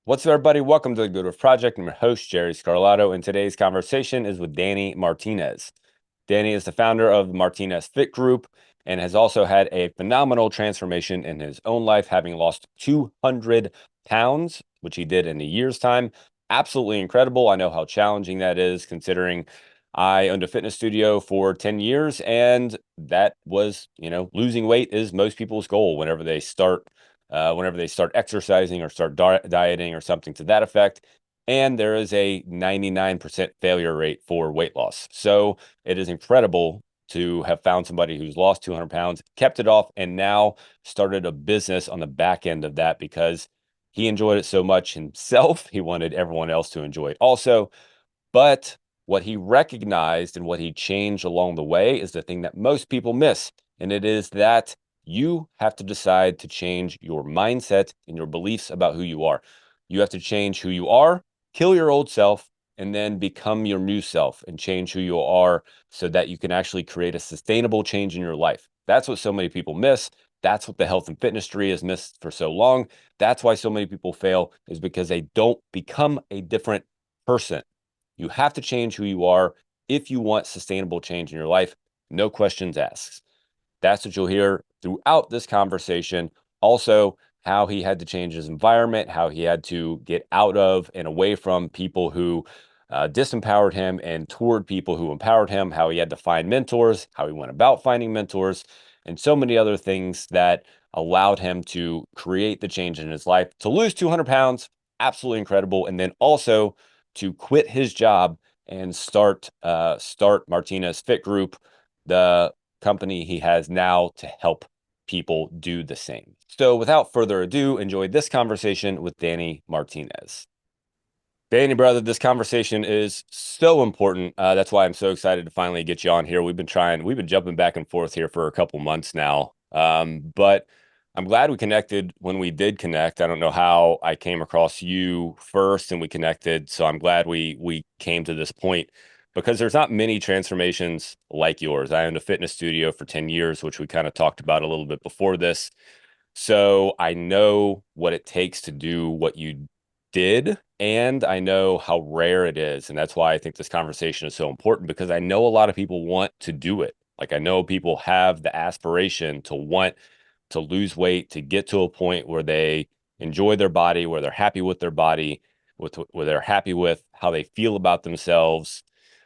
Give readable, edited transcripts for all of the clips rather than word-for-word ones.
What's up, everybody? Welcome to the Good With Project. I'm your host, Jerry Scarlato, and today's conversation is with Danny Martinez. Danny is the founder of the Martinez Fit Group and has also had a phenomenal transformation in his own life, having lost 200 pounds, which he did in a year's time. Absolutely incredible. I know how challenging that is, considering I owned a fitness studio for 10 years, and that was, losing weight is most people's goal whenever they start exercising or start dieting or something to that effect. And there is a 99% failure rate for weight loss. So it is incredible to have found somebody who's lost 200 pounds, kept it off, and now started a business on the back end of that because he enjoyed it so much himself. He wanted everyone else to enjoy it also. But what he recognized and what he changed along the way is the thing that most people miss. And it is that you have to decide to change your mindset and your beliefs about who you are. You have to change who you are, kill your old self, and then become your new self and change who you are so that you can actually create a sustainable change in your life. That's what so many people miss. That's what the health and fitness industry has missed for so long. That's why so many people fail, is because they don't become a different person. You have to change who you are if you want sustainable change in your life. No questions asked. That's what you'll hear throughout this conversation. Also, how he had to change his environment, how he had to get out of and away from people who disempowered him and toward people who empowered him, how he had to find mentors, how he went about finding mentors, and so many other things that allowed him to create the change in his life. To lose 200 pounds, absolutely incredible. And then also to quit his job and start Martinez Fit Group, the company he has now to help people do the same. So without further ado, enjoy this conversation with Danny Martinez. Danny, brother, this conversation is so important. That's why I'm so excited to finally get you on here. We've been jumping back and forth here for a couple months now. But I'm glad we connected when we did connect. I don't know how I came across you first and we connected. So I'm glad we came to this point because there's not many transformations like yours. I owned a fitness studio for 10 years, which we kind of talked about a little bit before this. So I know what it takes to do what you did, and I know how rare it is. And that's why I think this conversation is so important, because I know a lot of people want to do it. Like, I know people have the aspiration to want to lose weight, to get to a point where they enjoy their body, where they're happy with their body, where they're happy with how they feel about themselves.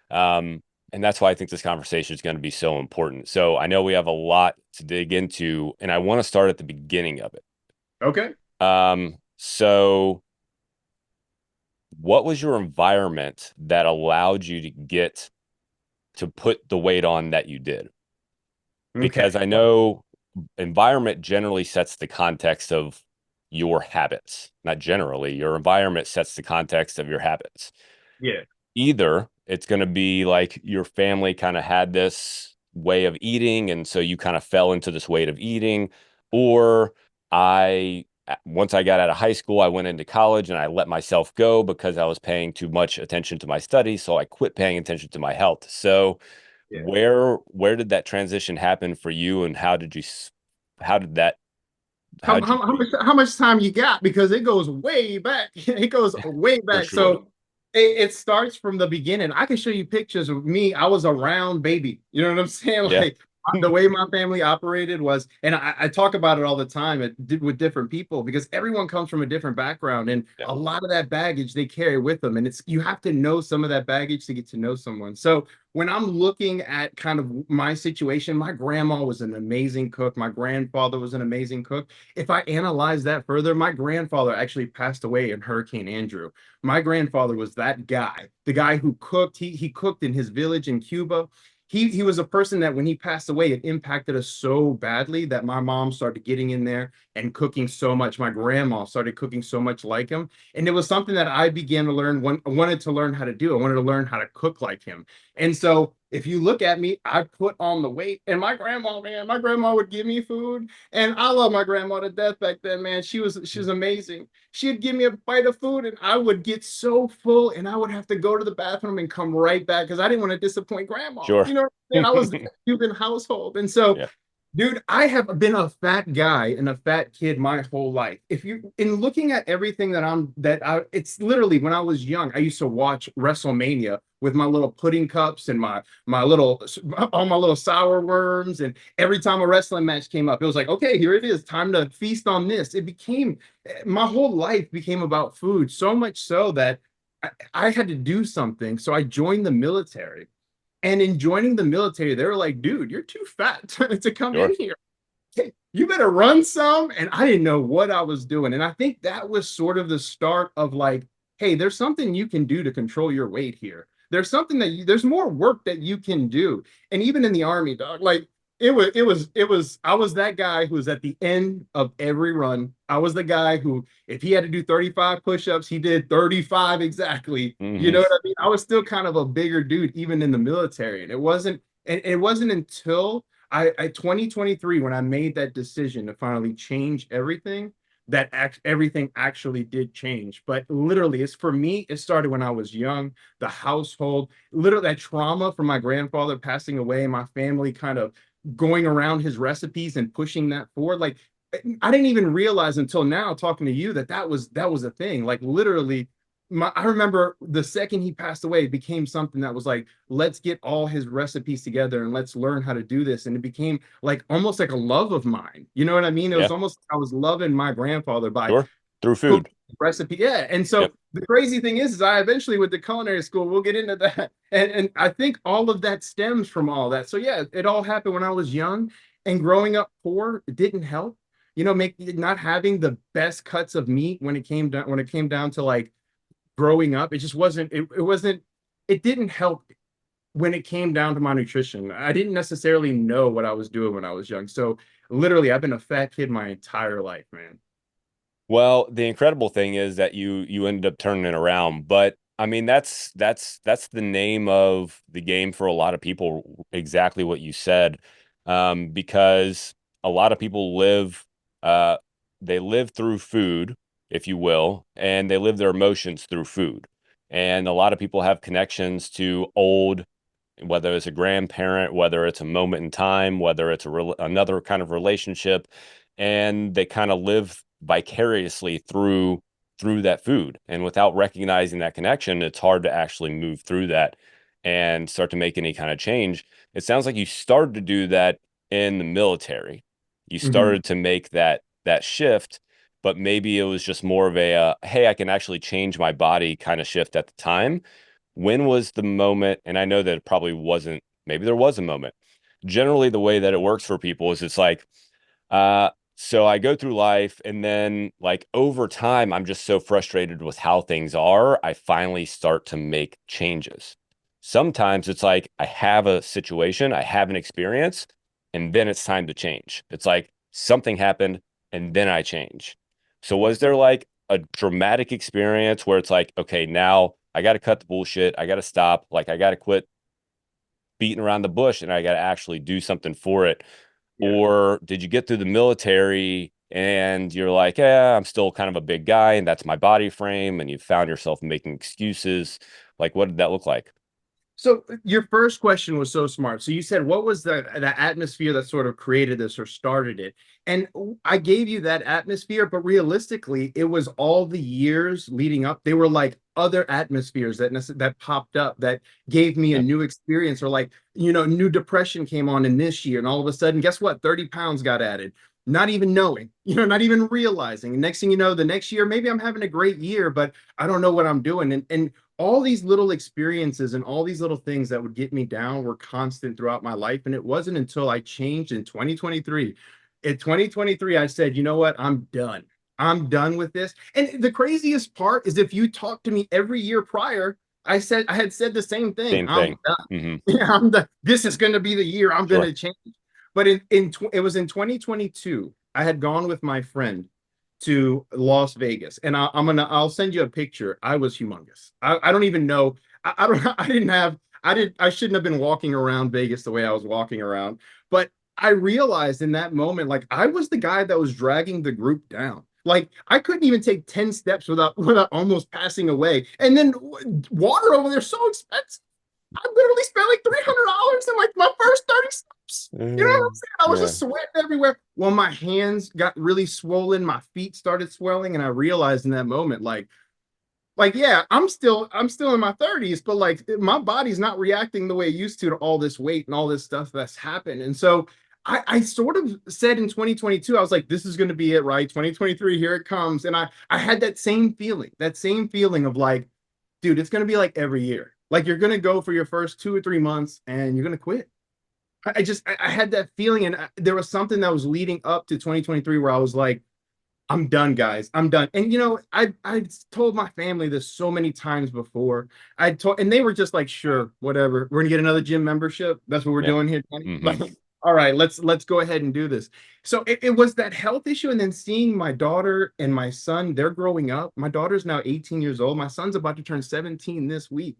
Um, and that's why I think this conversation is going to be so important. So I know we have a lot to dig into, and I want to start at the beginning of it. Okay. So what was your environment that allowed you to get to put the weight on that you did? Because Okay. I know environment generally sets the context of your habits. Not generally, your environment sets the context of your habits. Yeah. Either it's going to be like your family kind of had this way of eating, and so you kind of fell into this way of eating, or once I got out of high school, I went into college and I let myself go because I was paying too much attention to my studies, so I quit paying attention to my health. So Yeah. where did that transition happen for you, and how did that How, how did you how, how much how much time you got? Because it goes way back. It goes way for back. sure? So it starts from the beginning. I can show you pictures of me. I was a round baby. You know what I'm saying? Yeah. Like the way my family operated was, and I talk about it all the time with different people because everyone comes from a different background, and Yeah. a lot of that baggage they carry with them, and it's you have to know some of that baggage to get to know someone. So when I'm looking at kind of my situation, my grandma was an amazing cook. My grandfather was an amazing cook. If I analyze that further, my grandfather actually passed away in Hurricane Andrew. My grandfather was that guy, the guy who cooked. He cooked in his village in Cuba. He was a person that when he passed away, it impacted us so badly that my mom started getting in there and cooking so much. My grandma started cooking so much like him. And it was something that I began to learn when I wanted to learn how to do. I wanted to learn how to cook like him. And so if you look at me, I put on the weight. And my grandma, man, my grandma would give me food. And I love my grandma to death back then, man. She was amazing. She'd give me a bite of food and I would get so full and I would have to go to the bathroom and come right back because I didn't want to disappoint grandma. Sure. You know what I'm saying? I was in a Cuban household. And so Yeah. Dude, I have been a fat guy and a fat kid my whole life. If you in looking at everything it's literally when I was young, I used to watch WrestleMania with my little pudding cups and my little all my little sour worms. And every time a wrestling match came up, it was like, okay, here it is, time to feast on this. It became my whole life became about food, so much so that I had to do something. So I joined the military. And in joining the military, they were like, dude, you're too fat to come in Sure. here. You better run some. And I didn't know what I was doing. And I think that was sort of the start of like, hey, there's something you can do to control your weight here. There's something there's more work that you can do. And even in the army, dog, like I was that guy who was at the end of every run. I was the guy who, if he had to do 35 push-ups, he did 35 exactly. You Hmm. know what I mean? I was still kind of a bigger dude, even in the military. And it wasn't until 2023 when I made that decision to finally change everything that everything actually did change. But literally, it's for me, it started when I was young, the household, literally that trauma from my grandfather passing away, my family kind of going around his recipes and pushing that forward. Like I didn't even realize until now talking to you that that was a thing. Like literally, I remember the second he passed away, it became something that was like, let's get all his recipes together and let's learn how to do this. And it became like almost like a love of mine. You know what I mean? It was Yeah, almost I was loving my grandfather by sure. Through food. cooking recipe. Yeah. And so Yep. the crazy thing is I eventually went to culinary school. We'll get into that. And I think all of that stems from all that. So yeah, it all happened when I was young and growing up poor, it didn't help. You know, make not having the best cuts of meat when it came down to like growing up. It just wasn't it didn't help when it came down to my nutrition. I didn't necessarily know what I was doing when I was young. So literally I've been a fat kid my entire life, man. Well, the incredible thing is that you ended up turning it around, but I mean that's the name of the game for a lot of people, exactly what you said. Because a lot of people live uh they live through food, if you will, and they live their emotions through food. And a lot of people have connections to old, whether it's a grandparent, whether it's a moment in time, whether it's another kind of relationship, and they kind of live vicariously through that food. And without recognizing that connection, it's hard to actually move through that and start to make any kind of change. It sounds like you started to do that in the military. You Mhm. started to make that shift, but maybe it was just more of a hey, I can actually change my body kind of shift at the time. When was the moment? And I know that it probably wasn't, maybe there was a moment. Generally, the way that it works for people is it's like, so I go through life and then like over time, I'm just so frustrated with how things are. I finally start to make changes. Sometimes it's like I have a situation, I have an experience, and then it's time to change. It's like something happened and then I change. So was there like a dramatic experience where it's like, okay, now I got to cut the bullshit. I got to stop. Like I got to quit beating around the bush and I got to actually do something for it? Yeah. Or did you get through the military and you're like, yeah, I'm still kind of a big guy and that's my body frame, and you found yourself making excuses? Like, what did that look like? So your first question was so smart. So you said, what was the atmosphere that sort of created this or started it? And I gave you that atmosphere, but realistically, it was all the years leading up. They were like other atmospheres that popped up that gave me a Yeah. new experience, or like, you know, new depression came on in this year, and all of a sudden, guess what? 30 pounds got added. Not even knowing, you know, not even realizing. And next thing you know, the next year, maybe I'm having a great year, but I don't know what I'm doing. And all these little experiences and all these little things that would get me down were constant throughout my life. And it wasn't until I changed in 2023. In 2023, I said, you know what? I'm done. I'm done with this. And the craziest part is if you talk to me every year prior, I had said the same thing. Same I'm thing. done. Hmm. This is going to be the year I'm going Sure. to change. But it was in 2022. I had gone with my friend to Las Vegas, and I'll send you a picture. I was humongous. I don't even know. I don't. I didn't have. I did. I shouldn't have been walking around Vegas the way I was walking around. But I realized in that moment, like I was the guy that was dragging the group down. Like I couldn't even take 10 steps without almost passing away. And then water over there so expensive. I literally spent like $300 in like my first 30 steps. You know what I'm saying? I was Yeah. just sweating everywhere. Well, my hands got really swollen, my feet started swelling, and I realized in that moment, yeah, I'm still in my 30s, but like my body's not reacting the way it used to all this weight and all this stuff that's happened. And so I sort of said in 2022, I was like, this is going to be it, right? 2023, here it comes. And I had that same feeling of like, dude, it's going to be like every year. Like you're going to go for your first 2 or 3 months and you're going to quit. I had that feeling. And there was something that was leading up to 2023 where I was like, I'm done, guys. I'm done. And I told my family this so many times before. And they were just like, sure, whatever. We're gonna get another gym membership. That's what we're Yeah. doing here, Danny. Hmm. Like, all right, let's go ahead and do this. So it was that health issue, and then seeing my daughter and my son, they're growing up. My daughter's now 18 years old. My son's about to turn 17 this week.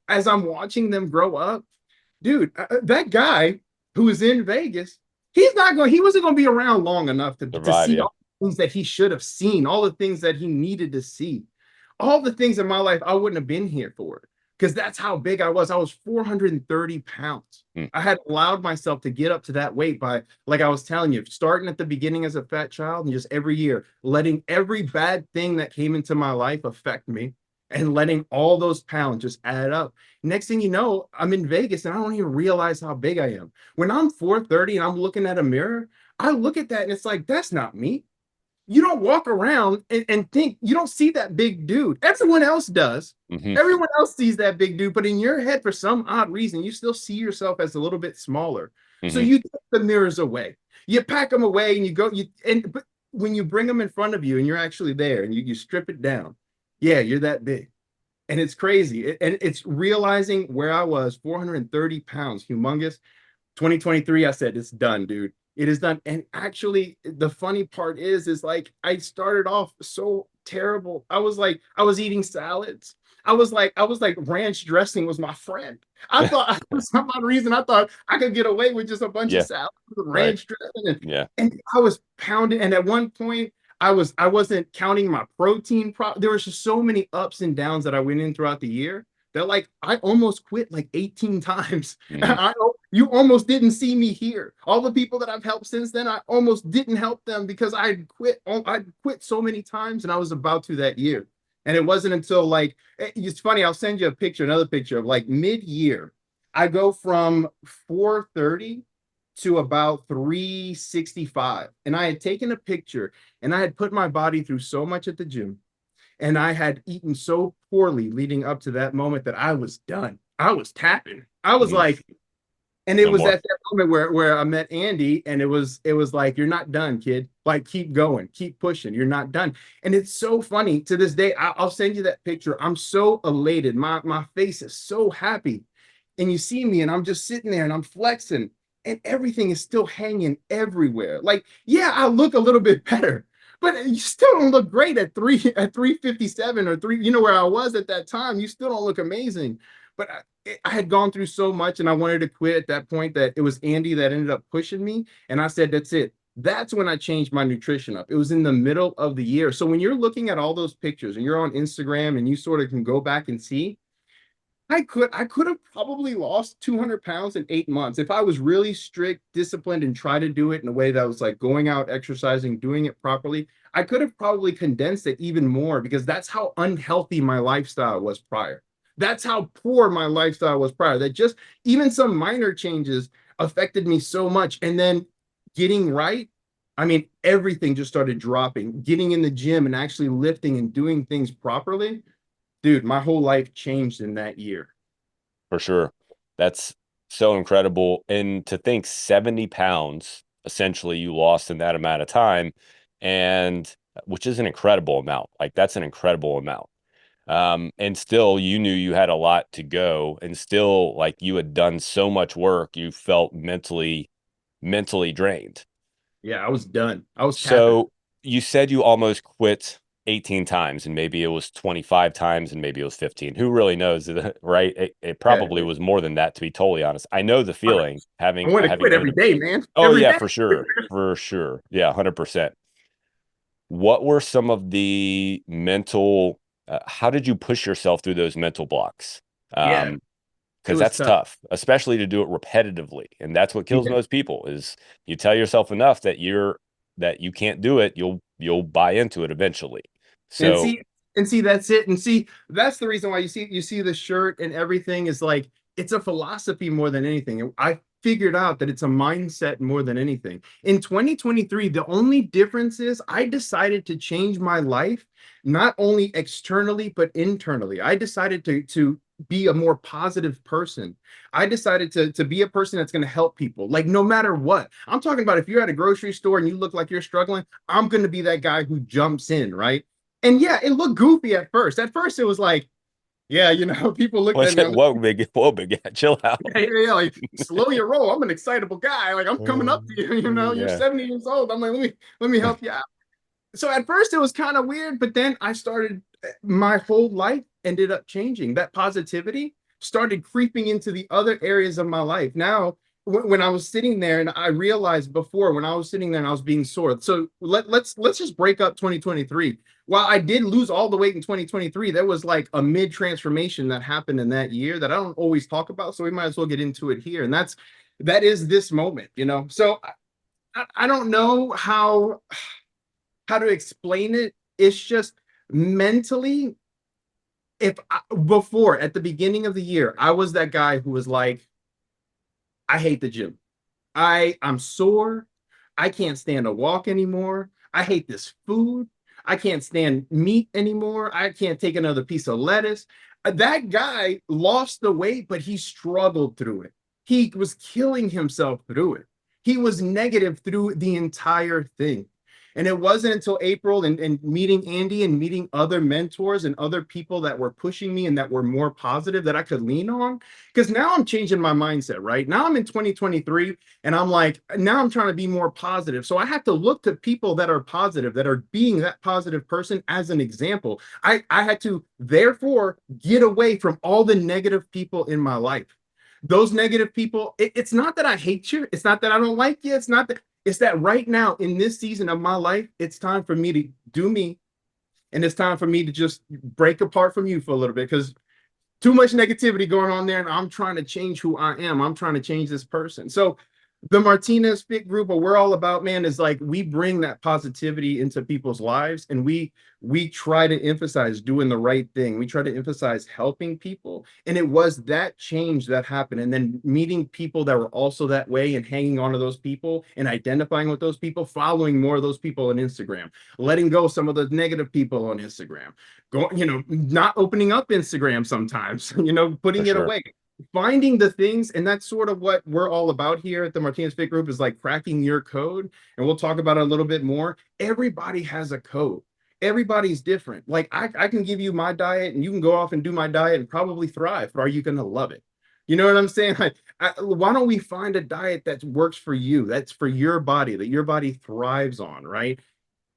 As I'm watching them grow up, dude, that guy who was in Vegas, he wasn't going to be around long enough to Survive. see Yeah. all the things that he should have seen, all the things that he needed to see, all the things in my life I wouldn't have been here for because that's how big I was. I was 430 pounds. Mm. I had allowed myself to get up to that weight by, like I was telling you, starting at the beginning as a fat child and just every year letting every bad thing that came into my life affect me and letting all those pounds just add up. Next thing you know, I'm in Vegas and I don't even realize how big I am. When I'm 430 and I'm looking at a mirror, I look at that and it's like, that's not me. You don't walk around and think you don't see that big dude. Everyone else does. Hmm. Everyone else sees that big dude, but in your head, for some odd reason, you still see yourself as a little bit smaller. So Hmm. you take the mirrors away, you pack them away, and you go. But when you bring them in front of you and you're actually there and you strip it down, yeah, you're that big, and it's crazy. And it's realizing where I was, 430 pounds, humongous. 2023, I said, it's done, dude. It is done. And actually, the funny part is like I started off so terrible. I was eating salads. I was like ranch dressing was my friend. I thought for some odd reason I thought I could get away with just a bunch of Yeah. salads with Right. ranch dressing. And, Yeah. and I was pounding. And at one point, I wasn't counting my protein. There was just so many ups and downs that I went in throughout the year that like I almost quit like 18 times. Hmm. You almost didn't see me here. All the people that I've helped since then, I almost didn't help them because I'd quit so many times, and I was about to that year. And it wasn't until like it's funny. I'll send you a picture, another picture of like mid-year. I go from 430 to about 365, and I had taken a picture, and I had put my body through so much at the gym, and I had eaten so poorly leading up to that moment that I was done. I was tapping. I was Hmm. like, and it No was more. at that moment where I met Andy, and it was like, you're not done, kid. Like, keep going, keep pushing. You're not done. And it's so funny to this day. I'll send you that picture. I'm so elated. My face is so happy. And you see me, and I'm just sitting there and I'm flexing, and everything is still hanging everywhere. Like, yeah, I look a little bit better, but you still don't look great at 357 or three, where I was at that time. You still don't look amazing. But I had gone through so much and I wanted to quit at that point that it was Andy that ended up pushing me. And I said, that's it. That's when I changed my nutrition up. It was in the middle of the year. So when you're looking at all those pictures and you're on Instagram and you sort of can go back and see, I could have probably lost 200 pounds in 8 months if I was really strict, disciplined, and try to do it in a way that was like going out, exercising, doing it properly. I could have probably condensed it even more because that's how unhealthy my lifestyle was prior. That's how poor my lifestyle was prior. That just even some minor changes affected me so much. And then getting right, I mean, everything just started dropping. Getting in the gym and actually lifting and doing things properly, dude, my whole life changed in that year. For sure. That's so incredible. And to think 70 pounds essentially you lost in that amount of time, and which is an incredible amount. Like that's an incredible amount. And still you knew you had a lot to go, and still like you had done so much work, you felt mentally drained. Yeah, I was done. I was tapping. So you said you almost quit 18 times, and maybe it was 25 times, and maybe it was 15. Who really knows, right? It Yeah. probably was more than that, to be totally honest. I know the feeling I having want to having quit done every the. day, man. Oh Every yeah, day. for sure. For sure. Yeah, 100%. What were some of the mental how did you push yourself through those mental blocks? Yeah. Um, It because was that's tough. tough, especially to do it repetitively. And that's what kills Yeah. most people is you tell yourself enough that you can't do it, you'll buy into it eventually. And So see, that's it. And see, that's the reason why you see the shirt and everything is like it's a philosophy more than anything. I figured out that it's a mindset more than anything. In 2023, the only difference is I decided to change my life, not only externally, but internally. I decided to be a more positive person. I decided to be a person that's going to help people, like no matter what. I'm talking about if you're at a grocery store and you look like you're struggling, I'm going to be that guy who jumps in, right? And yeah, it looked goofy at first. At first, it was like, yeah, people looked at what's me. it? Whoa, big guy, chill out. Like slow your roll. I'm an excitable guy. Like I'm coming up to you. You're Yeah, 70 years old. I'm like, let me help you out. So at first it was kind of weird, but then I started. My whole life ended up changing. That positivity started creeping into the other areas of my life. Now, when I was sitting there, and I realized before when I was sitting there and I was being sore. So let's just break up 2023. While I did lose all the weight in 2023, there was like a mid transformation that happened in that year that I don't always talk about. So we might as well get into it here. And that is this moment. So I don't know how to explain it. It's just mentally, if I, before at the beginning of the year, I was that guy who was like, I hate the gym. I'm sore. I can't stand a walk anymore. I hate this food. I can't stand meat anymore. I can't take another piece of lettuce. That guy lost the weight, but he struggled through it. He was killing himself through it. He was negative through the entire thing. And it wasn't until April and meeting Andy and meeting other mentors and other people that were pushing me and that were more positive that I could lean on. Because now I'm changing my mindset, right? Now I'm in 2023 and I'm like, now I'm trying to be more positive. So I have to look to people that are positive, that are being that positive person as an example. I had to therefore get away from all the negative people in my life. Those negative people, it's not that I hate you. It's not that I don't like you. It's that right now in this season of my life, it's time for me to do me. And it's time for me to just break apart from you for a little bit because too much negativity going on there. And I'm trying to change who I am. I'm trying to change this person. So the Martinez Fit Group, what we're all about, man, is like we bring that positivity into people's lives, and we try to emphasize doing the right thing. We try to emphasize helping people, and it was that change that happened, and then meeting people that were also that way, and hanging on to those people, and identifying with those people, following more of those people on Instagram, letting go some of the negative people on Instagram, not opening up Instagram sometimes, for putting it sure. away, finding the things. And that's sort of what we're all about here at the Martinez Fit Group, is like cracking your code. And we'll talk about it a little bit more. Everybody has a code. Everybody's different. Like I can give you my diet and you can go off and do my diet and probably thrive, but are you going to love it? You know what I'm saying? Like, why don't we find a diet that works for you, that's for your body, that your body thrives on, right?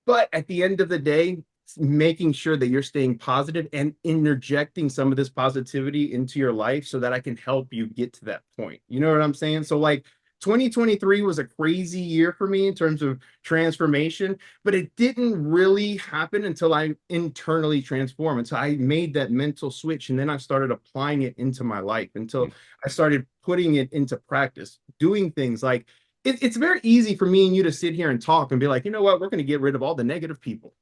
But at the end of the day, making sure that you're staying positive and interjecting some of this positivity into your life so that I can help you get to that point. You know what I'm saying? So, like, 2023 was a crazy year for me in terms of transformation, but it didn't really happen until I internally transformed. And so I made that mental switch and then I started applying it into my life until I started putting it into practice, doing things like it's very easy for me and you to sit here and talk and be like, you know what, we're going to get rid of all the negative people.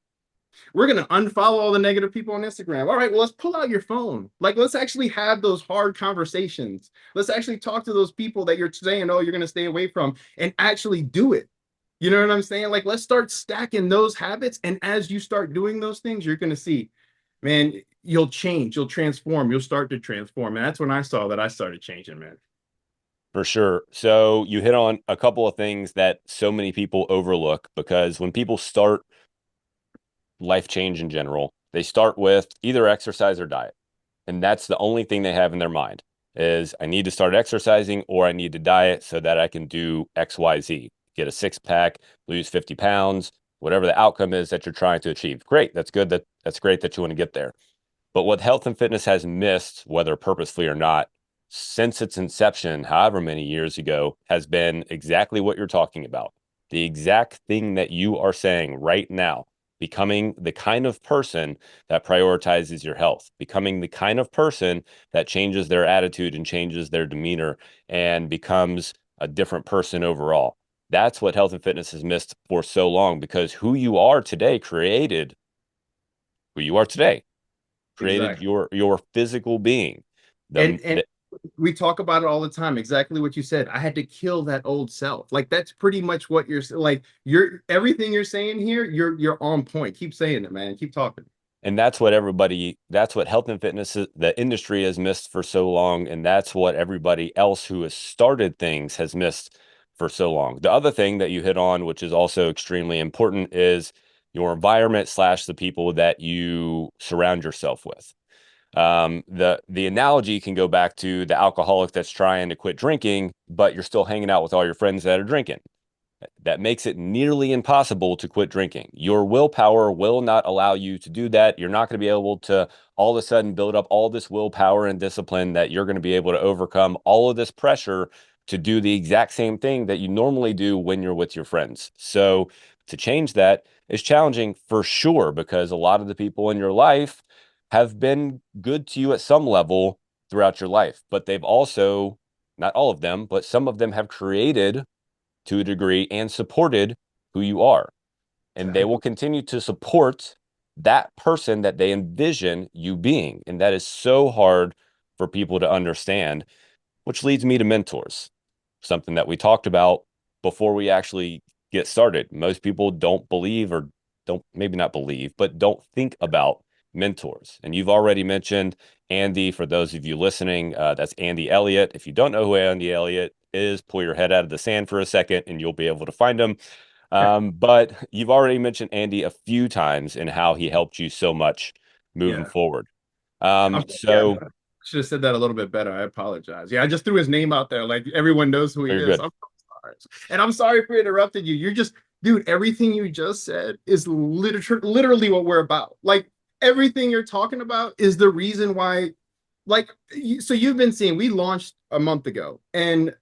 We're going to unfollow all the negative people on Instagram. All right, well, let's pull out your phone. Like, let's actually have those hard conversations. Let's actually talk to those people that you're saying, oh, you're going to stay away from, and actually do it. You know what I'm saying? Like, let's start stacking those habits. And as you start doing those things, you're going to see, man, you'll change, you'll transform, you'll start to transform. And that's when I saw that I started changing, man. For sure. So you hit on a couple of things that so many people overlook because when people start life change in general, they start with either exercise or diet. And that's the only thing they have in their mind is I need to start exercising or I need to diet so that I can do XYZ, get a six pack, lose 50 pounds, whatever the outcome is that you're trying to achieve. Great. That's good. That's great that you want to get there. But what health and fitness has missed, whether purposefully or not, since its inception, however many years ago, has been exactly what you're talking about. The exact thing that you are saying right now. becoming the kind of person that prioritizes your health, becoming the kind of person that changes their attitude and changes their demeanor and becomes a different person overall. That's what health and fitness has missed for so long, because who you are today created who you are today, created Exactly. your physical being. And The we talk about it all the time. Exactly what you said. I had to kill that old self. Like that's pretty much what like you're everything you're saying here, you're on point. Keep saying it, man. Keep talking. And that's what health and fitness, the industry has missed for so long. And that's what everybody else who has started things has missed for so long. The other thing that you hit on, which is also extremely important, is your environment slash the people that you surround yourself with. The analogy can go back to the alcoholic that's trying to quit drinking, but you're still hanging out with all your friends that are drinking. That makes it nearly impossible to quit drinking. Your willpower will not allow you to do that. You're not going to be able to all of a sudden build up all this willpower and discipline that you're going to be able to overcome all of this pressure to do the exact same thing that you normally do when you're with your friends. So to change that is challenging for sure, because a lot of the people in your life have been good to you at some level throughout your life, but they've also, not all of them, but some of them have created to a degree and supported who you are. And they will Exactly. continue to support that person that they envision you being. And that is so hard for people to understand, which leads me to mentors, something that we talked about before we actually get started. Most people don't believe, or don't, maybe not believe, but don't think about mentors. And you've already mentioned Andy. For those of you listening, that's Andy Elliott. If you don't know who Andy Elliott is, pull your head out of the sand for a second and you'll be able to find him. But you've already mentioned Andy a few times and how he helped you so much moving Yeah. forward. Yeah, So I should have said that a little bit better. I apologize. Yeah, I just threw his name out there. Like everyone knows who he you're is. good. I'm so sorry. And I'm sorry for interrupting you. You're just, dude, everything you just said is literally what we're about. Like everything you're talking about is the reason why, like, so you've been seeing, we launched a month ago, and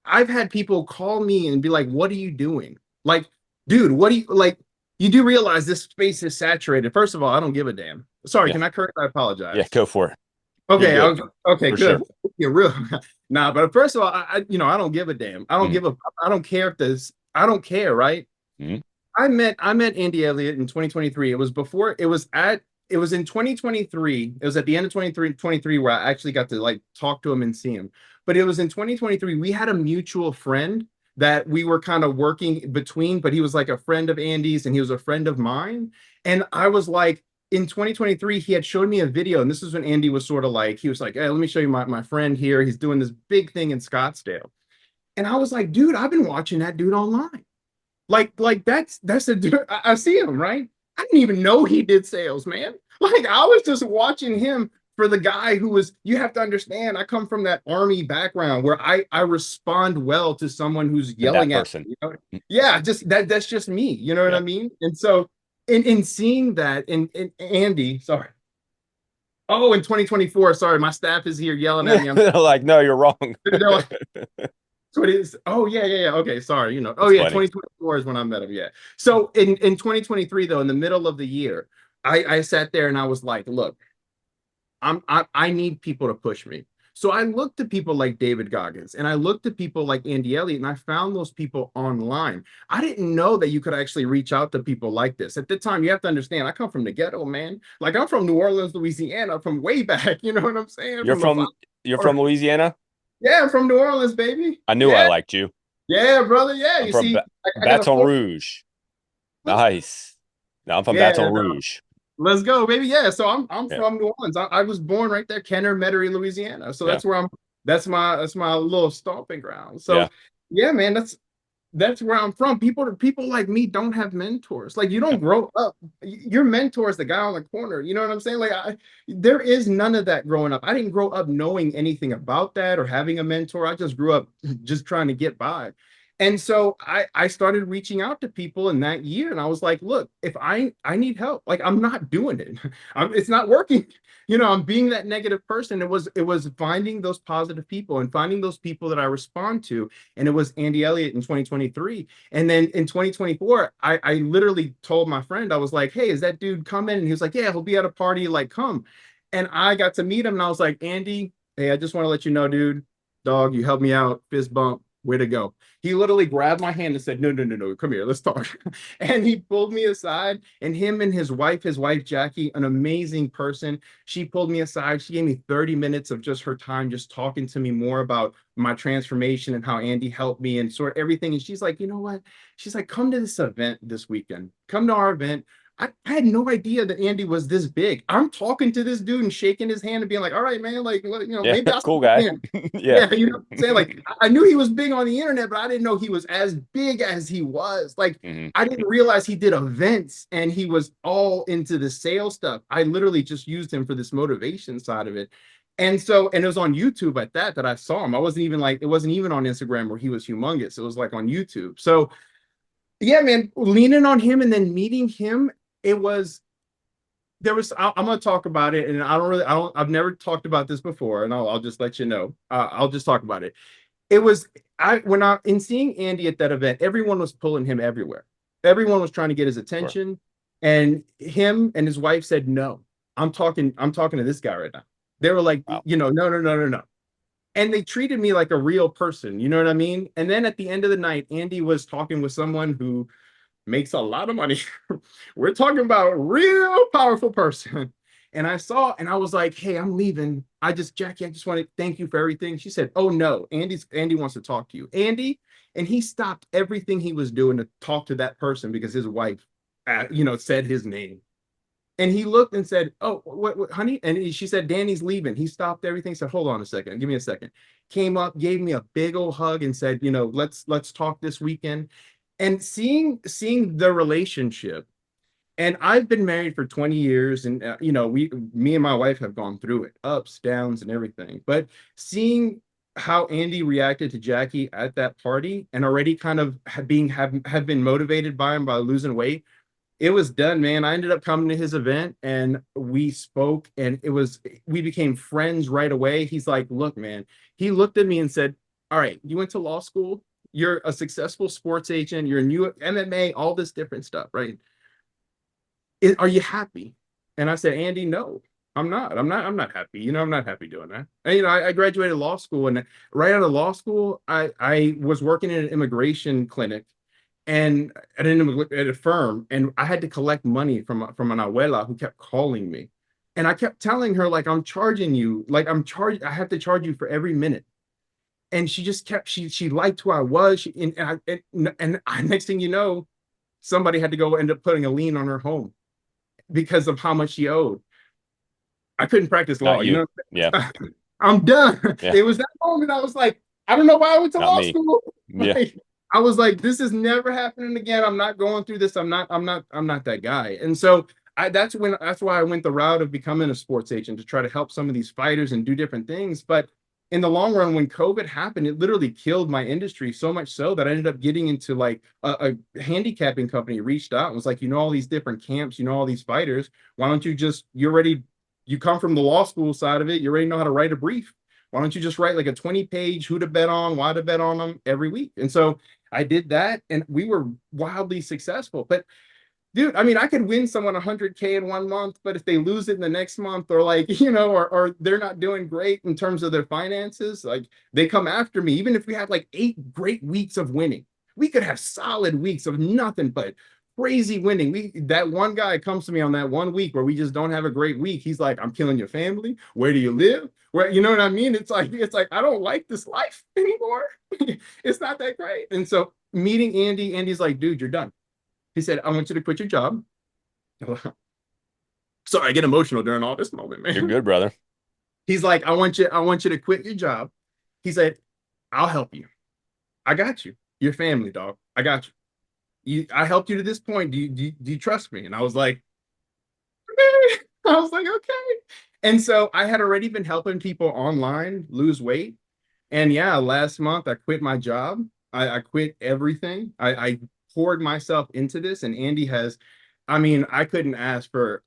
I've had people call me and be like, what are you doing? Like, dude, what do you like? You do realize this space is saturated. First of all, I don't give a damn. Sorry, Yeah. can I curse? I Yeah. apologize. Go for it. You're Okay, good okay, for sure. good. You're real. Nah, but first of all, I don't give a damn. Mm, I don't care if this. I don't care, right? mm, I met Andy Elliott in 2023. It was before. It was in 2023. It was at the end of 23 where I actually got to like talk to him and see him. But it was in 2023. We had a mutual friend that we were kind of working between, but he was like a friend of Andy's and he was a friend of mine. And I was like, in 2023, he had showed me a video, and this is when Andy was sort of like, he was like, hey, let me show you my friend here. He's doing this big thing in Scottsdale. And I was like, dude, I've been watching that dude online. Like that's a dude. I see him, right? I didn't even know he did sales, man. Like I was just watching him for the guy who was, you have to understand, I come from that army background where I respond well to someone who's to that yelling at person. me, you know? Mm, Yeah, just that's just me, you know what yeah. I mean? And so in seeing that, in Andy, sorry. Oh, in 2024, sorry, my staff is here yelling at me. I'm Like, no, you're wrong. they're like, so it is. Oh, yeah, yeah, yeah. Okay, sorry. You know. Oh, That's yeah, funny. 2024 is when I met him. Yeah. So in 2023, though, in the middle of the year, I sat there and I was like, look, I need people to push me. So I looked at people like David Goggins and I looked at people like Andy Elliott and I found those people online. I didn't know that you could actually reach out to people like this. At the time, you have to understand, I come from the ghetto, man. Like I'm from New Orleans, Louisiana, from way back. You know what I'm saying? You're From the from you're from Louisiana? yeah, I'm from New Orleans, baby. I knew I Yeah, liked you. yeah, brother. Yeah, I'm you from see, I got a Baton four. Rouge. Let's Nice. No, I'm from yeah, Baton Rouge. let's go, baby. Yeah, so I'm Yeah. from New Orleans. I was born right there, Kenner, Metairie, Louisiana. So Yeah. that's where I'm. That's my little stomping ground. Yeah. So yeah, man, that's where I'm from. People like me don't have mentors. Like you Yeah. don't grow up. Your mentor is the guy on the corner. You know what I'm saying? There is none of that growing up. I didn't grow up knowing anything about that or having a mentor. I just grew up just trying to get by. And so I started reaching out to people in that year, and I was like, look, if I need help, like I'm not doing it. It's not working. I'm being that negative person. It was finding those positive people and finding those people that I respond to. And it was Andy Elliott in 2023. And then in 2024, I literally told my friend, I was like, hey, is that dude coming? And he was like, yeah, he'll be at a party, like come. And I got to meet him, and I was like, Andy, hey, I just want to let you know, dude, dog, you helped me out, fist bump, way to go. He literally grabbed my hand and said, no, no, no, no, come here, let's talk. And he pulled me aside, and him and his wife, Jackie, an amazing person. She pulled me aside. She gave me 30 minutes of just her time, just talking to me more about my transformation and how Andy helped me and sort of everything. And she's like, you know what? She's like, come to this event this weekend. Come to our event. I had no idea that Andy was this big. I'm talking to this dude and shaking his hand and being like, all right, man, like, Yeah, maybe I'll cool guy. him. Yeah. Yeah, you know what I'm saying? Like, I knew he was big on the internet, but I didn't know he was as big as he was. Like, Hmm. I didn't realize he did events and he was all into the sales stuff. I literally just used him for this motivation side of it. And it was on YouTube at that I saw him. I wasn't even like, it wasn't even on Instagram where he was humongous. It was like on YouTube. So yeah, man, leaning on him and then meeting him, it was I'm going to talk about it, and I've never talked about this before, and I'll just let you know. I'll just talk about it. It was in seeing Andy at that event, everyone was pulling him everywhere. Everyone was trying to get his Sure. attention, and him and his wife said, no, I'm talking to this guy right now. They were like, Wow. no, no, no, no, no. And they treated me like a real person, you know what I mean? And then at the end of the night, Andy was talking with someone who makes a lot of money. We're talking about a real powerful person. And I was like, hey, I'm leaving. Jackie, I just want to thank you for everything. She said, oh no, Andy wants to talk to you. Andy, and he stopped everything he was doing to talk to that person because his wife, said his name. And he looked and said, oh, what honey? And she said, Danny's leaving. He stopped everything, said, hold on a second, give me a second. Came up, gave me a big old hug and said, let's talk this weekend. And seeing the relationship, and I've been married for 20 years, and me and my wife have gone through it, ups, downs, and everything. But seeing how Andy reacted to Jackie at that party and already kind of have been motivated by him by losing weight, it was done, man. I ended up coming to his event and we spoke, and we became friends right away. He's like, look, man, he looked at me and said, all right, you went to law school, you're a successful sports agent, you're a new MMA, all this different stuff, right? Are you happy? And I said, Andy, no, I'm not. I'm not happy. I'm not happy doing that. And, I graduated law school, and right out of law school, I was working in an immigration clinic and at a firm, and I had to collect money from an abuela who kept calling me. And I kept telling her, like, I'm charging you, like I have to charge you for every minute. And she just kept, she liked who I was. Next thing you know, somebody had to go end up putting a lien on her home because of how much she owed. I couldn't practice Not law, you. Yeah. I'm done. Yeah. It was that moment I was like, I don't know why I went to Not law me. school. Yeah. Like, I was like, this is never happening again. I'm not going through this. I'm not that guy. And so that's why I went the route of becoming a sports agent, to try to help some of these fighters and do different things. But in the long run, when COVID happened, it literally killed my industry, so much so that I ended up getting into like a handicapping company reached out and was like, all these different camps, all these fighters. Why don't you come from the law school side of it, you already know how to write a brief. Why don't you just write like a 20-page who to bet on, why to bet on them every week? And so I did that, and we were wildly successful. But dude, I mean, I could win someone 100K in 1 month, but if they lose it in the next month, or like, or they're not doing great in terms of their finances, like they come after me. Even if we have like 8 great weeks of winning, we could have solid weeks of nothing but crazy winning. That one guy comes to me on that 1 week where we just don't have a great week. He's like, I'm killing your family. Where do you live? Where, you know what I mean? It's like I don't like this life anymore. It's not that great. And so meeting Andy's like, dude, you're done. He said, I want you to quit your job. Sorry, I get emotional during all this moment, You're man. good, brother. He's like, I want you to quit your job. He said, I'll help you. I got you. Your family, dog. I got you. I helped you to this point. Do you trust me? And I was like, okay. I was like, okay. And so I had already been helping people online lose weight. And yeah, last month I quit my job. I quit everything. I poured myself into this, and Andy has, I mean, I couldn't ask for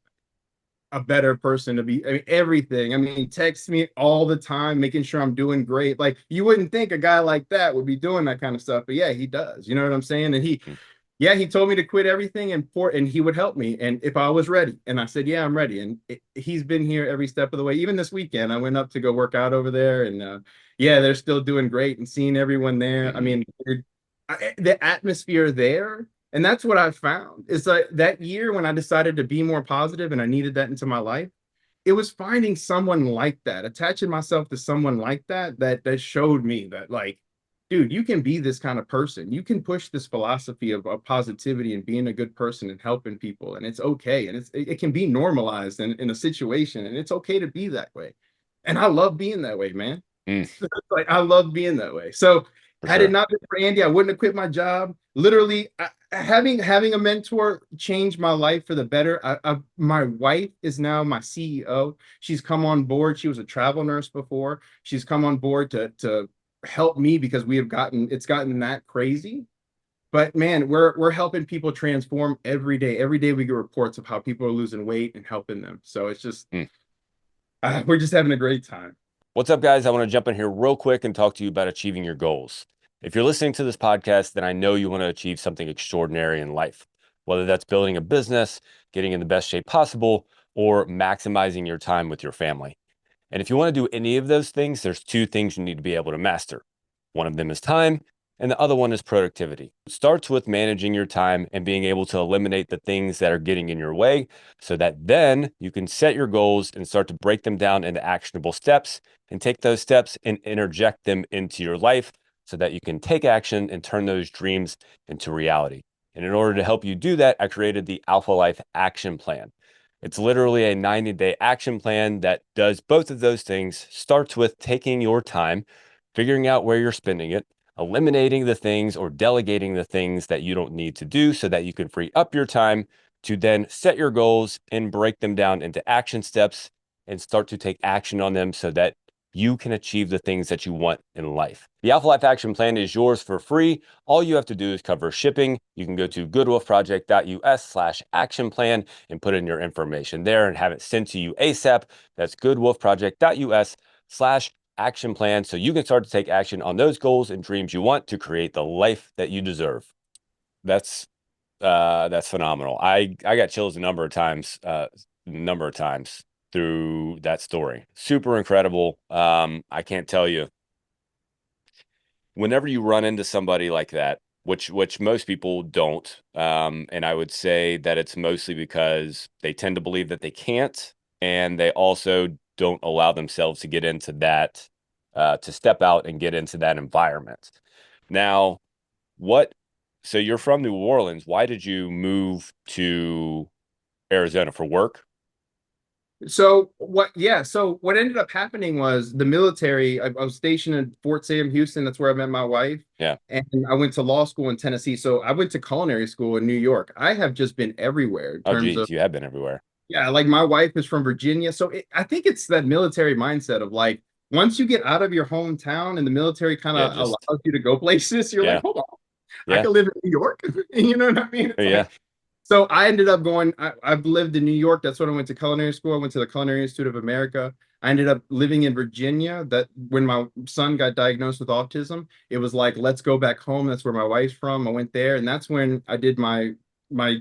a better person to be. I mean, everything. I mean, he texts me all the time, making sure I'm doing great. Like you wouldn't think a guy like that would be doing that kind of stuff, but yeah, he does. You know what I'm saying? And he, Mm. yeah, he told me to quit everything and he would help me. And if I was ready, and I said, yeah, I'm ready. And he's been here every step of the way. Even this weekend, I went up to go work out over there, and yeah, they're still doing great and seeing everyone there. I Mhm. mean, the atmosphere there. And that's what I found. It's like that year when I decided to be more positive and I needed that into my life, it was finding someone like that, attaching myself to someone like that, that showed me that, like, dude, you can be this kind of person. You can push this philosophy of positivity and being a good person and helping people, and it's okay, and it can be normalized in a situation, and it's okay to be that way. And I love being that way, man. Mm, Like I love being that way. So for had it sure. not been for Andy, I wouldn't have quit my job. Literally, having a mentor changed my life for the better. My wife is now my CEO. She's come on board. She was a travel nurse before. She's come on board to help me because we have it's gotten that crazy. But man, we're helping people transform every day. Every day we get reports of how people are losing weight and helping them. So it's just Mm. we're just having a great time. What's up, guys? I want to jump in here real quick and talk to you about achieving your goals. If you're listening to this podcast, then I know you want to achieve something extraordinary in life, whether that's building a business, getting in the best shape possible, or maximizing your time with your family. And if you want to do any of those things, there's two things you need to be able to master. One of them is time, and the other one is productivity. It starts with managing your time and being able to eliminate the things that are getting in your way so that then you can set your goals and start to break them down into actionable steps and take those steps and interject them into your life so that you can take action and turn those dreams into reality. And in order to help you do that, I created the Alpha Life Action Plan. It's literally a 90-day action plan that does both of those things. Starts with taking your time, figuring out where you're spending it, eliminating the things or delegating the things that you don't need to do so that you can free up your time to then set your goals and break them down into action steps and start to take action on them so that you can achieve the things that you want in life. The Alpha Life Action Plan is yours for free. All you have to do is cover shipping. You can go to goodwolfproject.us/action plan and put in your information there and have it sent to you ASAP. That's goodwolfproject.us/action plan so you can start to take action on those goals and dreams you want to create the life that you deserve. That's that's phenomenal. I got chills a number of times through that story. Super incredible. I can't tell you, whenever you run into somebody like that, which most people don't, and I would say that it's mostly because they tend to believe that they can't, and they also don't allow themselves to get into that, to step out and get into that environment. Now, what? So you're from New Orleans. Why did you move to Arizona for work? So what? Yeah. So what ended up happening was the military. I was stationed in Fort Sam, Houston. That's where I met my wife, Yeah. and I went to law school in Tennessee. So I went to culinary school in New York. I have just been everywhere in Oh, terms of, geez, you have been everywhere. yeah. Like my wife is from Virginia, so I think it's that military mindset of like once you get out of your hometown and the military kind Yeah, of just allows you to go places, you're like, yeah, hold on, I yeah, can live in New York. You know what I mean? It's yeah. like so I ended up going, I've lived in New York. That's when I went to culinary school. I went to the Culinary Institute of America. I ended up living in Virginia. That when my son got diagnosed with autism, it was like, let's go back home. That's where my wife's from. I went there, and that's when I did my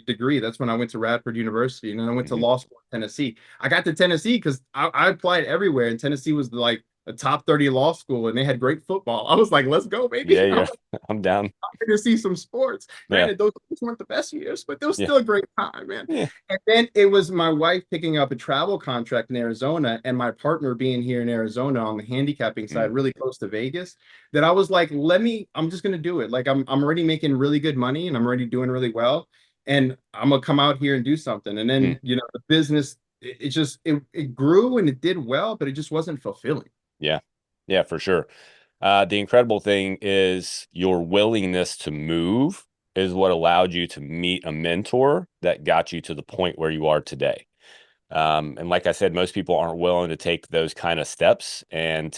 degree. That's when I went to Radford University, and then I went to Hmm. law school in Tennessee. I got to Tennessee because I applied everywhere, and Tennessee was like a top 30 law school, and they had great football. I was like, let's go, Yeah, baby. yeah. I'm down. To see some sports. Yeah, Granted, those weren't the best years, but it was yeah, still a great time, man. yeah. And then it was my wife picking up a travel contract in Arizona and my partner being here in Arizona on the handicapping Mm, side, really close to Vegas, that I was like, I'm just gonna do it. Like I'm already making really good money and I'm already doing really well. And I'm gonna come out here and do something. And mm. then, the business, it just it grew and it did well, but it just wasn't fulfilling. Yeah, yeah, for sure. The incredible thing is your willingness to move is what allowed you to meet a mentor that got you to the point where you are today. And like I said, most people aren't willing to take those kind of steps and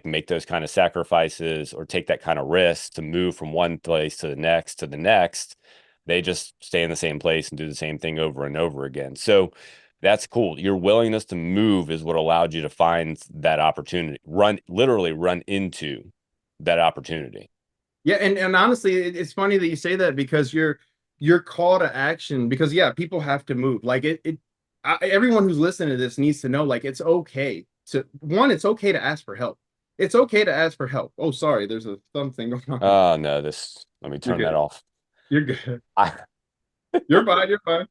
make those kind of sacrifices or take that kind of risk to move from one place to the next to the next. They just stay in the same place and do the same thing over and over again. So that's cool. Your willingness to move is what allowed you to find that opportunity, literally run into that opportunity. Yeah, and honestly, it's funny that you say that because your call to action, because yeah, people have to move. Like everyone who's listening to this needs to know, like, it's okay to one, it's okay to ask for help. It's okay to ask for help. Oh, sorry, there's a thumb thing going on. Oh no, let me You're turn that good. off. You're good. I, You're fine. You're fine.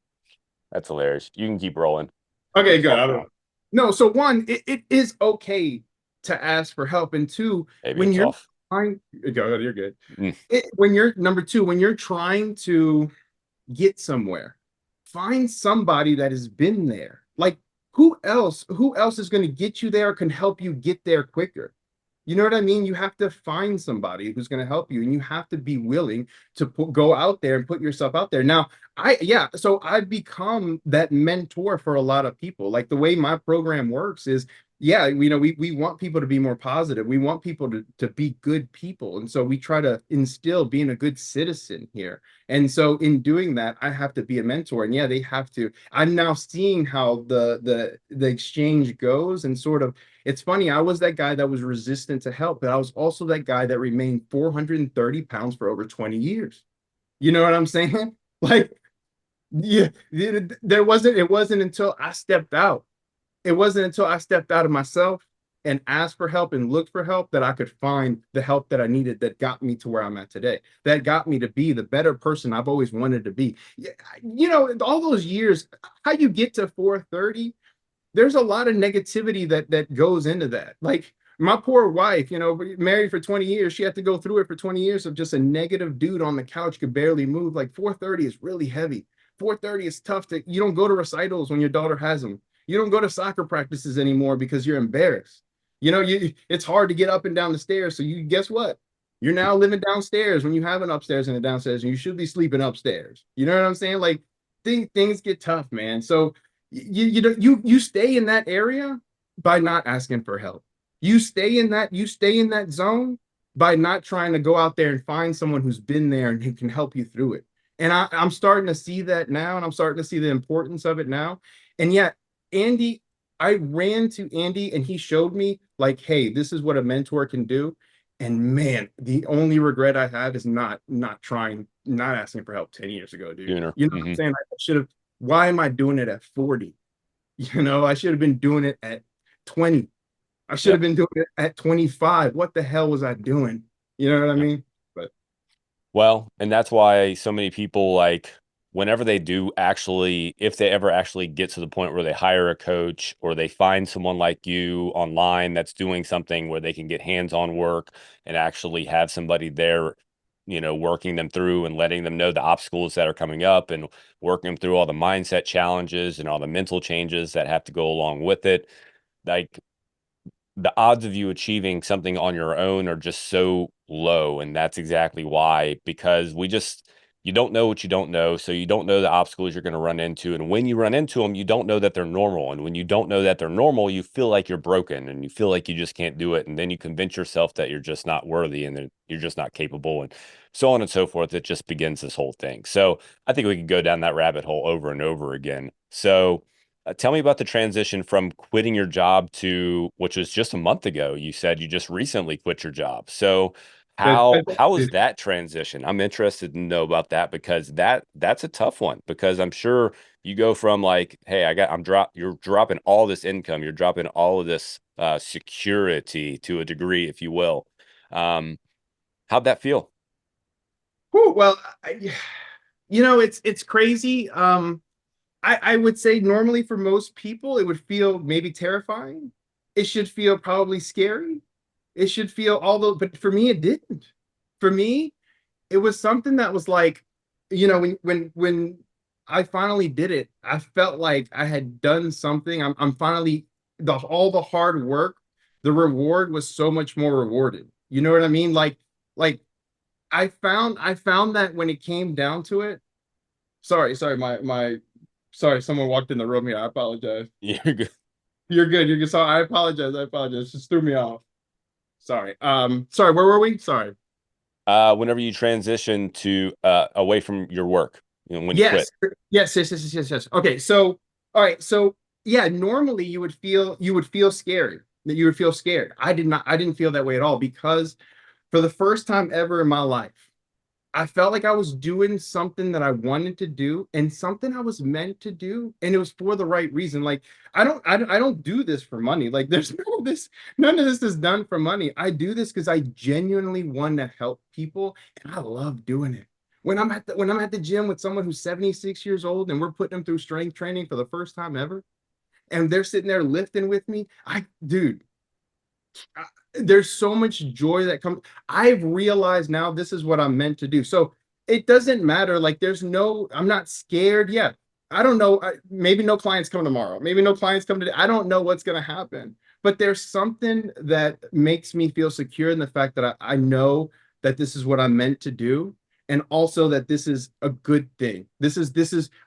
that's hilarious. You can keep rolling. Okay, It's good. off now. No, so one, it is okay to ask for help, and two, Maybe when it's you're off. trying, you're good. Mm, When you're number two, when you're trying to get somewhere, find somebody that has been there. Like, who else is going to get you there, or can help you get there quicker? You know what I mean? You have to find somebody who's going to help you, and you have to be willing to go out there and put yourself out there. Now, yeah, so I've become that mentor for a lot of people. Like, the way my program works is, yeah, we want people to be more positive. We want people to be good people. And so we try to instill being a good citizen here. And so in doing that, I have to be a mentor. And yeah, they have to. I'm now seeing how the exchange goes, and sort of, it's funny, I was that guy that was resistant to help, but I was also that guy that remained 430 pounds for over 20 years. You know what I'm saying? Like, yeah, it wasn't until I stepped out. It wasn't until I stepped out of myself and asked for help and looked for help that I could find the help that I needed, that got me to where I'm at today. That got me to be the better person I've always wanted to be. Yeah, all those years, how you get to 430, there's a lot of negativity that goes into that. Like, my poor wife, married for 20 years, she had to go through it for 20 years of just a negative dude on the couch, could barely move. Like, 430 is really heavy. 430 is tough. You don't go to recitals when your daughter has them. You don't go to soccer practices anymore because you're embarrassed. It's hard to get up and down the stairs. So you guess what? You're now living downstairs when you have an upstairs and a downstairs, and you should be sleeping upstairs. You know what I'm saying? Like, things get tough, man. So you stay in that area by not asking for help. You stay in that zone by not trying to go out there and find someone who's been there and who can help you through it. And I'm starting to see that now, and I'm starting to see the importance of it now. And yet, Andy, I ran to Andy and he showed me, like, hey, this is what a mentor can do. And man, the only regret I have is not asking for help 10 years ago, dude. Sooner. You know what I'm saying? I should have. Why am I doing it at 40? I should have been doing it at 20. I should have Yep. been doing it at 25. What the hell was I doing? You know what I Yep. mean? But Well, and that's why so many people, like, whenever they do actually, if they ever actually get to the point where they hire a coach or they find someone like you online that's doing something where they can get hands-on work and actually have somebody there, working them through and letting them know the obstacles that are coming up and working them through all the mindset challenges and all the mental changes that have to go along with it. Like, the odds of you achieving something on your own are just so low. And that's exactly why, because you don't know what you don't know. So you don't know the obstacles you're going to run into. And when you run into them, you don't know that they're normal. And when you don't know that they're normal, you feel like you're broken and you feel like you just can't do it. And then you convince yourself that you're just not worthy and that you're just not capable and so on and so forth. It just begins this whole thing. So I think we could go down that rabbit hole over and over again. So, tell me about the transition from quitting your job to, which was just a month ago. You said you just recently quit your job. So how was that transition? I'm interested to know about that because that's a tough one because I'm sure you go from like, hey, you're dropping all this income, you're dropping all of this security to a degree, if you will. Um, how'd that feel? well, it's crazy. I would say normally for most people, it would feel maybe terrifying. It should feel probably scary. It should feel, although, but for me, it didn't. For me, it was something that was like, when I finally did it, I felt like I had done something. I'm finally, all the hard work, the reward was so much more rewarded. You know what I mean? Like I found that when it came down to it. Sorry, my Sorry, someone walked in the room here. I apologize. You're good. You're good. You're good. Sorry, I apologize. I apologize. Just threw me off. Sorry. Sorry, where were we? Sorry. Whenever you transition to away from your work, when you quit. Yes. Yes. Okay. So, all right. So, yeah, normally you would feel scary. That you would feel scared. I did not. I didn't feel that way at all because for the first time ever in my life, I felt like I was doing something that I wanted to do and something I was meant to do, and it was for the right reason. Like I don't do this for money. Like there's none of this is done for money. I do this because I genuinely want to help people, and I love doing it. When I'm at the gym with someone who's 76 years old and we're putting them through strength training for the first time ever, and they're sitting there lifting with me, dude, there's so much joy that comes. I've realized now this is what I'm meant to do. So it doesn't matter. Like I'm not scared. Yeah. I don't know. Maybe no clients come tomorrow. Maybe no clients come today. I don't know what's going to happen. But there's something that makes me feel secure in the fact that I know that this is what I'm meant to do. And also that this is a good thing.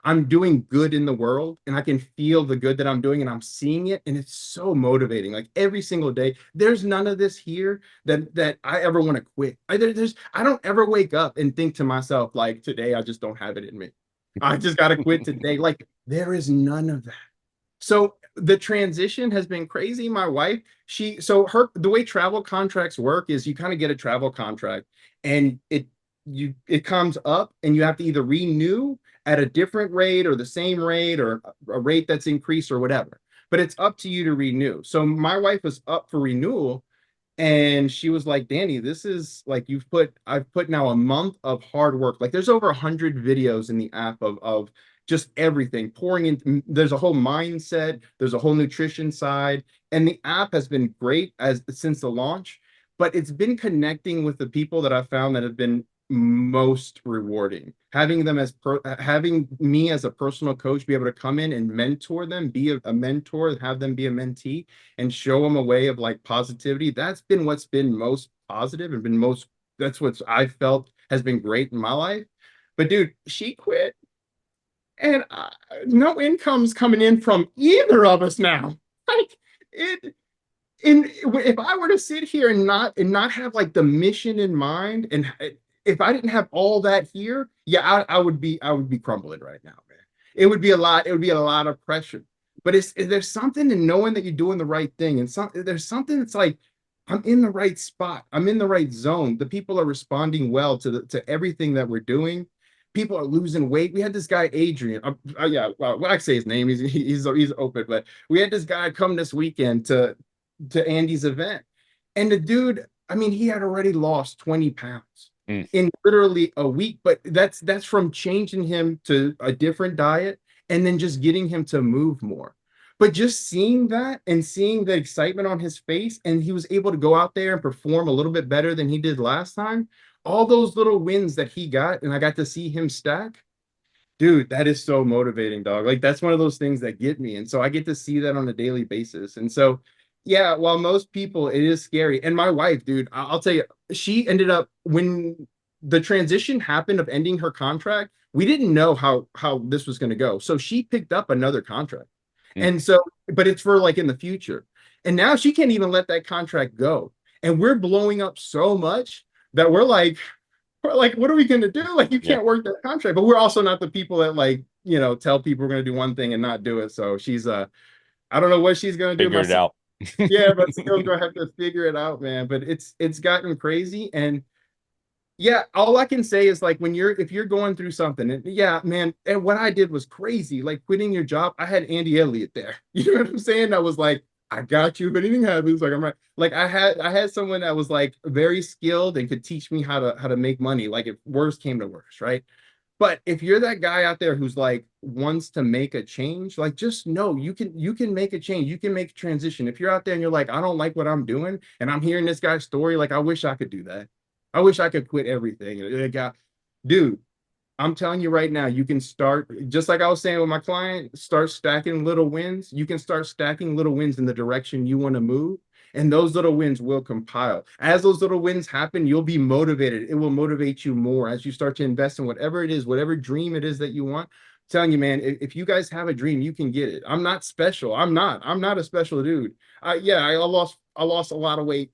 I'm doing good in the world and I can feel the good that I'm doing and I'm seeing it. And it's so motivating. Like every single day, there's none of this here that I ever want to quit. I don't ever wake up and think to myself, like, today, I just don't have it in me. I just got to quit today. Like, there is none of that. So the transition has been crazy. My wife, the way travel contracts work is you kind of get a travel contract and it comes up and you have to either renew at a different rate or the same rate or a rate that's increased or whatever. But it's up to you to renew. So my wife was up for renewal and she was like, Danny, this is like I've put now a month of hard work. Like there's over 100 videos in the app of just everything pouring in. There's a whole mindset, there's a whole nutrition side, and the app has been great since the launch, but it's been connecting with the people that I found that have been most rewarding. Having me as a personal coach be able to come in and mentor them, be a mentor, have them be a mentee, and show them a way of like positivity. That's been what's been most positive and been most. That's what I felt has been great in my life. But dude, she quit, and no income's coming in from either of us now. Like it. And if I were to sit here and not have like the mission in mind, and if I didn't have all that here, yeah, I would be crumbling right now, man. It would be a lot of pressure. But there's something in knowing that you're doing the right thing, and there's something that's like I'm in the right spot. I'm in the right zone. The people are responding well to everything that we're doing. People are losing weight. We had this guy Adrian. Yeah, well, I say his name. He's open, but we had this guy come this weekend to Andy's event. And the dude, I mean, he had already lost 20 pounds in literally a week, but that's from changing him to a different diet and then just getting him to move more. But just seeing that and seeing the excitement on his face, and he was able to go out there and perform a little bit better than he did last time. All those little wins that he got, and I got to see him stack. Dude, that is so motivating, dog. Like that's one of those things that get me. And so I get to see that on a daily basis. And so, yeah, while most people, it is scary. And my wife, dude, I'll tell you, she ended up when the transition happened of ending her contract, we didn't know how this was going to go. So she picked up another contract. Mm. And so, but it's for like in the future. And now she can't even let that contract go. And we're blowing up so much that we're like, what are we going to do? Like, you Yeah. can't work that contract. But we're also not the people that like, tell people we're going to do one thing and not do it. So I don't know what she's going to do. Figure it out. Yeah, but still gonna have to figure it out, man. But it's gotten crazy. And yeah, all I can say is like if you're going through something, and yeah, man, and what I did was crazy. Like quitting your job. I had Andy Elliott there. You know what I'm saying? I was like, I got you. If anything happens, like I'm right. Like I had someone that was like very skilled and could teach me how to make money. Like if worst came to worst, right? But if you're that guy out there who's like wants to make a change, like just know you can make a change. You can make a transition. If you're out there and you're like, I don't like what I'm doing, and I'm hearing this guy's story, like I wish I could do that. I wish I could quit everything. Dude, I'm telling you right now, you can start just like I was saying with my client, start stacking little wins. You can start stacking little wins in the direction you want to move. And those little wins will compile. As those little wins happen, you'll be motivated. It will motivate you more as you start to invest in whatever it is, whatever dream it is that you want. telling you, man, if you guys have a dream, you can get it. I'm not special. I'm not a special dude. Yeah, I lost a lot of weight,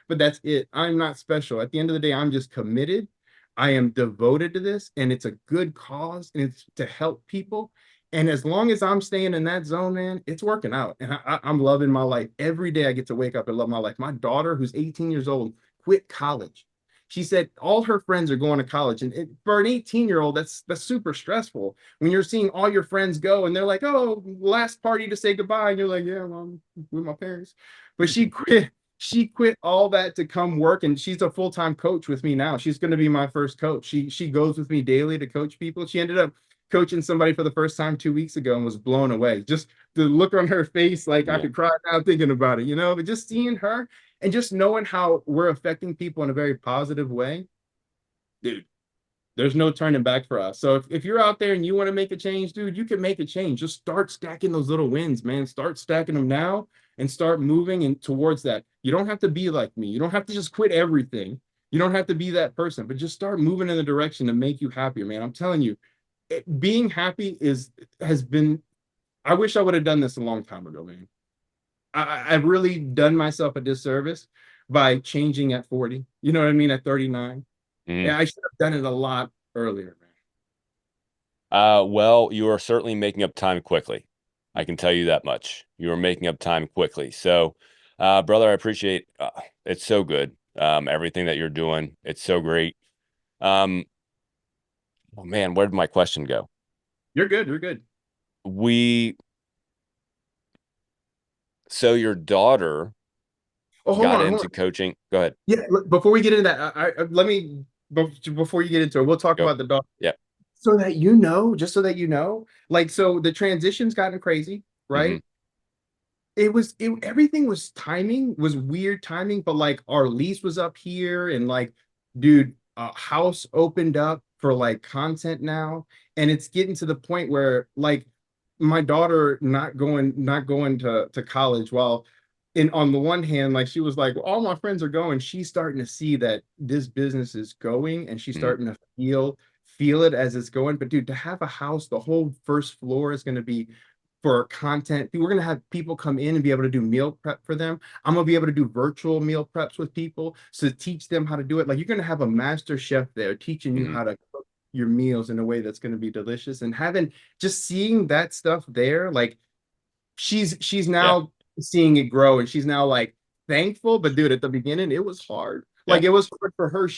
but that's it. I'm not special. At the end of the day, I'm just committed. I am devoted to this, and it's a good cause, and it's to help people. And as long as I'm staying in that zone, man, it's working out. And I'm loving my life. Every day I get to wake up and love my life. My daughter, who's 18 years old, quit college. She said all her friends are going to college. And for an 18-year-old, that's super stressful when you're seeing all your friends go and they're like, oh, last party to say goodbye. And you're like, yeah, mom, with my parents. But she quit all that to come work, and she's a full-time coach with me now. She's going to be my first coach. She goes with me daily to coach people. She ended up coaching somebody for the first time 2 weeks ago and was blown away. Just the look on her face, like I Yeah. could cry now thinking about it, but just seeing her and just knowing how we're affecting people in a very positive way, dude, there's no turning back for us. So if you're out there and you want to make a change, dude, you can make a change. Just start stacking those little wins, man. Start stacking them now and start moving and towards that. You don't have to be like me. You don't have to just quit everything. You don't have to be that person, but just start moving in the direction to make you happier, man. I'm telling you, being happy has been. I wish I would have done this a long time ago, man. I've really done myself a disservice by changing at 40. You know what I mean? At 39. Mhm. Yeah, I should have done it a lot earlier, man. Well, you are certainly making up time quickly. I can tell you that much. You are making up time quickly. So, brother, I appreciate it's so good. Everything that you're doing, it's so great. Um, oh man, where did my question go? You're good. You're good. We, so your daughter Oh, hold got on, hold into on. coaching. Go ahead. Yeah, before we get into that, let me before you get into it, we'll talk Go. about the dog. Yeah. So that just so that like so the transition's gotten crazy, Hmm. right? Everything was weird timing, but like our lease was up here and like, dude, a house opened up for like content now, and it's getting to the point where like my daughter not going to college. Well, in on the one hand, like she was like, all my friends are going. She's starting to see that this business is going, and she's Hmm. starting to feel it as it's going. But dude, to have a house, the whole first floor is going to be for content. We're going to have people come in and be able to do meal prep for them. I'm going to be able to do virtual meal preps with people to teach them how to do it. Like you're going to have a master chef there teaching you Hmm. how to cook your meals in a way that's going to be delicious, and having just seeing that stuff there, like she's Yeah. now seeing it grow, and she's now like thankful. But dude, at the beginning it was hard. Yeah. Like it was hard for her.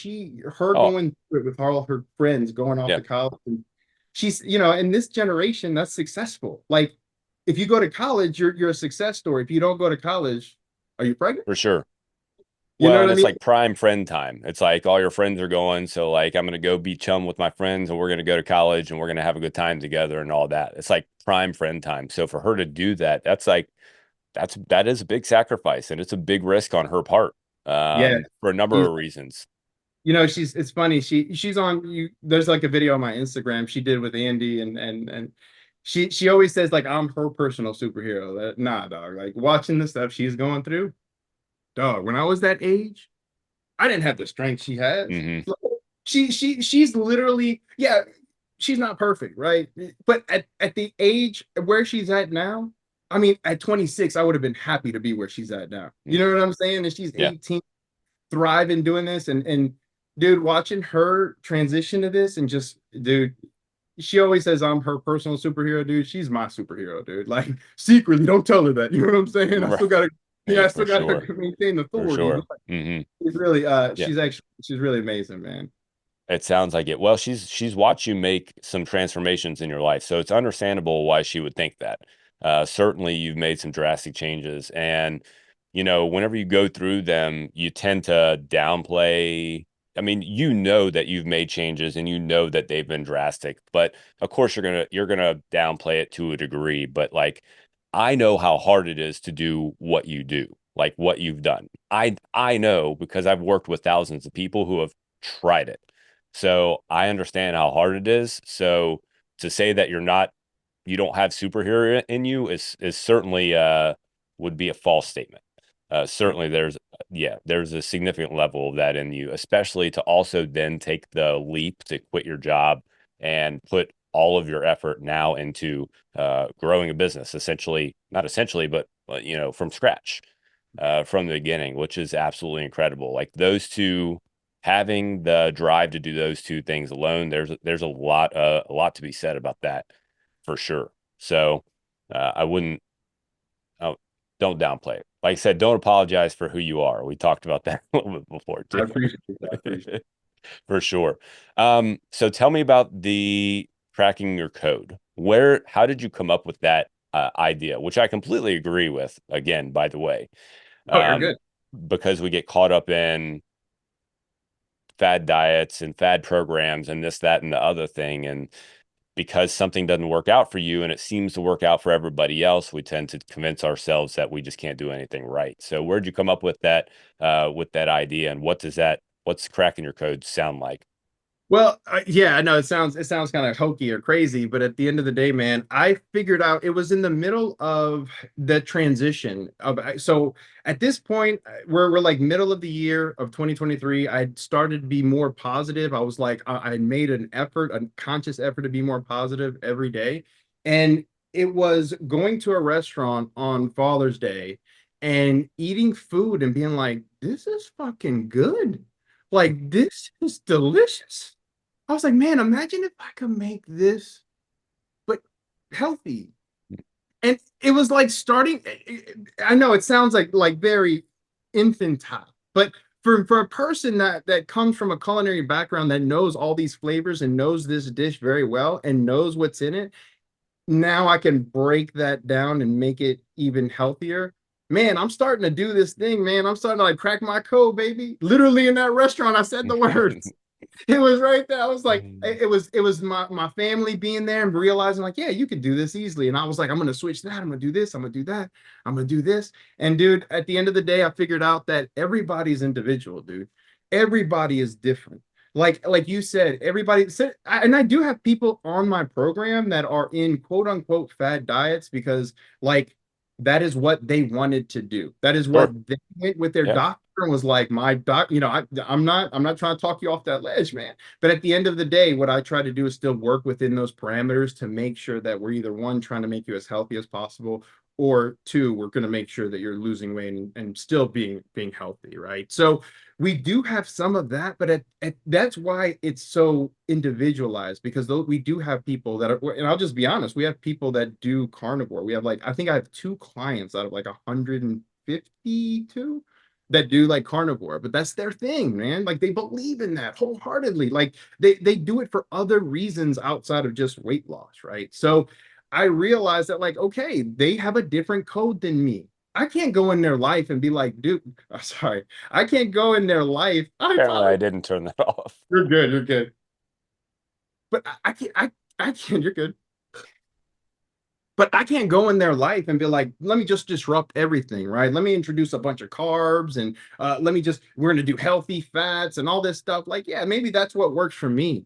Her Oh, going through it with all her friends going off yeah, to college, and she's in this generation that's successful. Like if you go to college, you're a success story. If you don't go to college, are you pregnant? for sure. You know Well, what and I it's mean? like prime friend time. It's like all your friends are going, so like I'm gonna go be chum with my friends, and we're gonna go to college, and we're gonna have a good time together, and all that. It's like prime friend time. So for her to do that, that's like that is a big sacrifice, and it's a big risk on her part, Yeah. for a number She's of reasons. it's funny. She's on you. There's like a video on my Instagram she did with Andy, and she always says like I'm her personal superhero. Nah, dog. Like watching the stuff she's going through, dog. When I was that age, I didn't have the strength she has. Hmm. She's literally, yeah, she's not perfect, right? But at the age where she's at now, I mean, at 26, I would have been happy to be where she's at now. You know what I'm saying? And she's Yeah, 18, thriving doing this, and dude, watching her transition to this and just, dude, she always says I'm her personal superhero, dude. She's my superhero, dude. Like secretly, don't tell her that. You know what I'm saying? I right. still gotta, Hey, I for still gotta sure, maintain for authority. sure. But Yeah. she's really amazing, man. It sounds like it. Well, she's watched you make some transformations in your life, so it's understandable why she would think that. Certainly, you've made some drastic changes, and whenever you go through them, you tend to downplay. I mean, you know that you've made changes, and you know that they've been drastic, but of course, you're gonna downplay it to a degree. But like, I know how hard it is to do what you do, like what you've done. I know because I've worked with thousands of people who have tried it. So I understand how hard it is. So to say that you don't have superhero in you is certainly would be a false statement. Certainly there's a significant level of that in you, especially to also then take the leap to quit your job and put all of your effort now into growing a business, essentially, not essentially, but from scratch, from the beginning, which is absolutely incredible. Like those two, having the drive to do those two things alone, there's a lot to be said about that for sure. So I wouldn't, oh, don't downplay it. Like I said, don't apologize for who you are. We talked about that a little bit before too. I appreciate it. I appreciate it. For sure. So tell me about the cracking your code. How did you come up with that idea, which I completely agree with, again, by the way, Oh, you're um, good. because we get caught up in fad diets and fad programs and this, that, and the other thing. And because something doesn't work out for you and it seems to work out for everybody else, we tend to convince ourselves that we just can't do anything right. So where'd you come up with that idea, and what's cracking your code sound like? Well, yeah, I know it sounds kind of hokey or crazy, but at the end of the day, man, I figured out it was in the middle of the transition of so at this point we're like middle of the year of 2023. I started to be more positive. I was like I made an effort, a conscious effort to be more positive every day. And it was going to a restaurant on Father's Day and eating food and being like, this is fucking good. Like this is delicious. I was like, man, imagine if I could make this, but healthy. And it was like starting. I know it sounds like very infantile, but for a person that comes from a culinary background that knows all these flavors and knows this dish very well and knows what's in it, now I can break that down and make it even healthier. Man, I'm starting to do this thing, man. I'm starting to like crack my code, baby. Literally in that restaurant, I said the words. It was right there. I was like, it was my family being there and realizing like, yeah, you could do this easily. And I was like, I'm gonna switch that. I'm gonna do this. I'm gonna do that. I'm gonna do this. And dude, at the end of the day, I figured out that everybody's individual, dude. Everybody is different. Like you said, everybody said, and I do have people on my program that are in quote unquote fad diets because like that is what they wanted to do. That is what Sure. they went with their Yeah. doctor and was like, my doc, I'm not trying to talk you off that ledge, man. But at the end of the day, what I try to do is still work within those parameters to make sure that we're either one, trying to make you as healthy as possible, or two, we're going to make sure that you're losing weight and still being healthy, right? So we do have some of that, but that's why it's so individualized because those, we do have people that are, and I'll just be honest, we have people that do carnivore. We have like, I think I have two clients out of like 152 that do like carnivore, but that's their thing, man. Like they believe in that wholeheartedly. Like they do it for other reasons outside of just weight loss, right? So I realized that like, okay, they have a different code than me. I can't go in their life and be like, dude, I'm sorry. I can't go in their life. I Apparently, I apologize. didn't turn that off. You're good. You're good. But I can't. I can't. You're good. But I can't go in their life and be like, let me just disrupt everything, right? Let me introduce a bunch of carbs and we're going to do healthy fats and all this stuff. Like, yeah, maybe that's what works for me,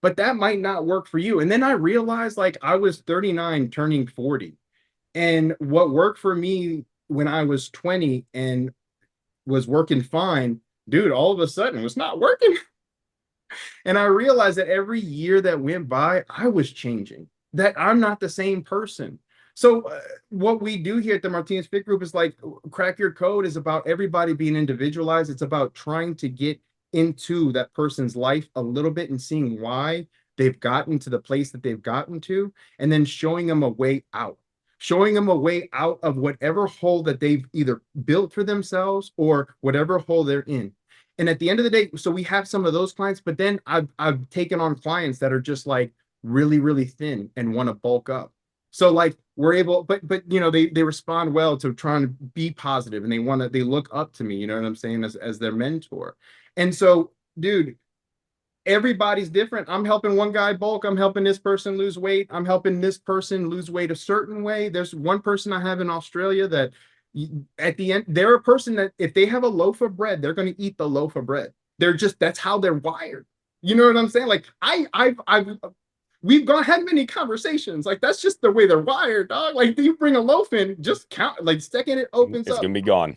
but that might not work for you. And then I realized like I was 39 turning 40. And what worked for me when I was 20 and was working fine, dude, all of a sudden it was not working. And I realized that every year that went by, I was changing, that I'm not the same person. So, what we do here at the Martinez Fit Group is like crack your code is about everybody being individualized. It's about trying to get into that person's life a little bit and seeing why they've gotten to the place that they've gotten to, and then showing them a way out, showing them a way out of whatever hole that they've either built for themselves or whatever hole they're in. And at the end of the day, so we have some of those clients, but then I've taken on clients that are just like really, really thin and want to bulk up. So like we're able, but they respond well to trying to be positive and they look up to me, you know what I'm saying, as their mentor. And so, dude, everybody's different. I'm helping one guy bulk. I'm helping this person lose weight. I'm helping this person lose weight a certain way. There's one person I have in Australia that at the end, they're a person that if they have a loaf of bread, they're going to eat the loaf of bread. They're just, that's how they're wired. You know what I'm saying? Like we've had many conversations. Like that's just the way they're wired, dog. Like you bring a loaf in, just count, like second it opens It's up. gonna be gone.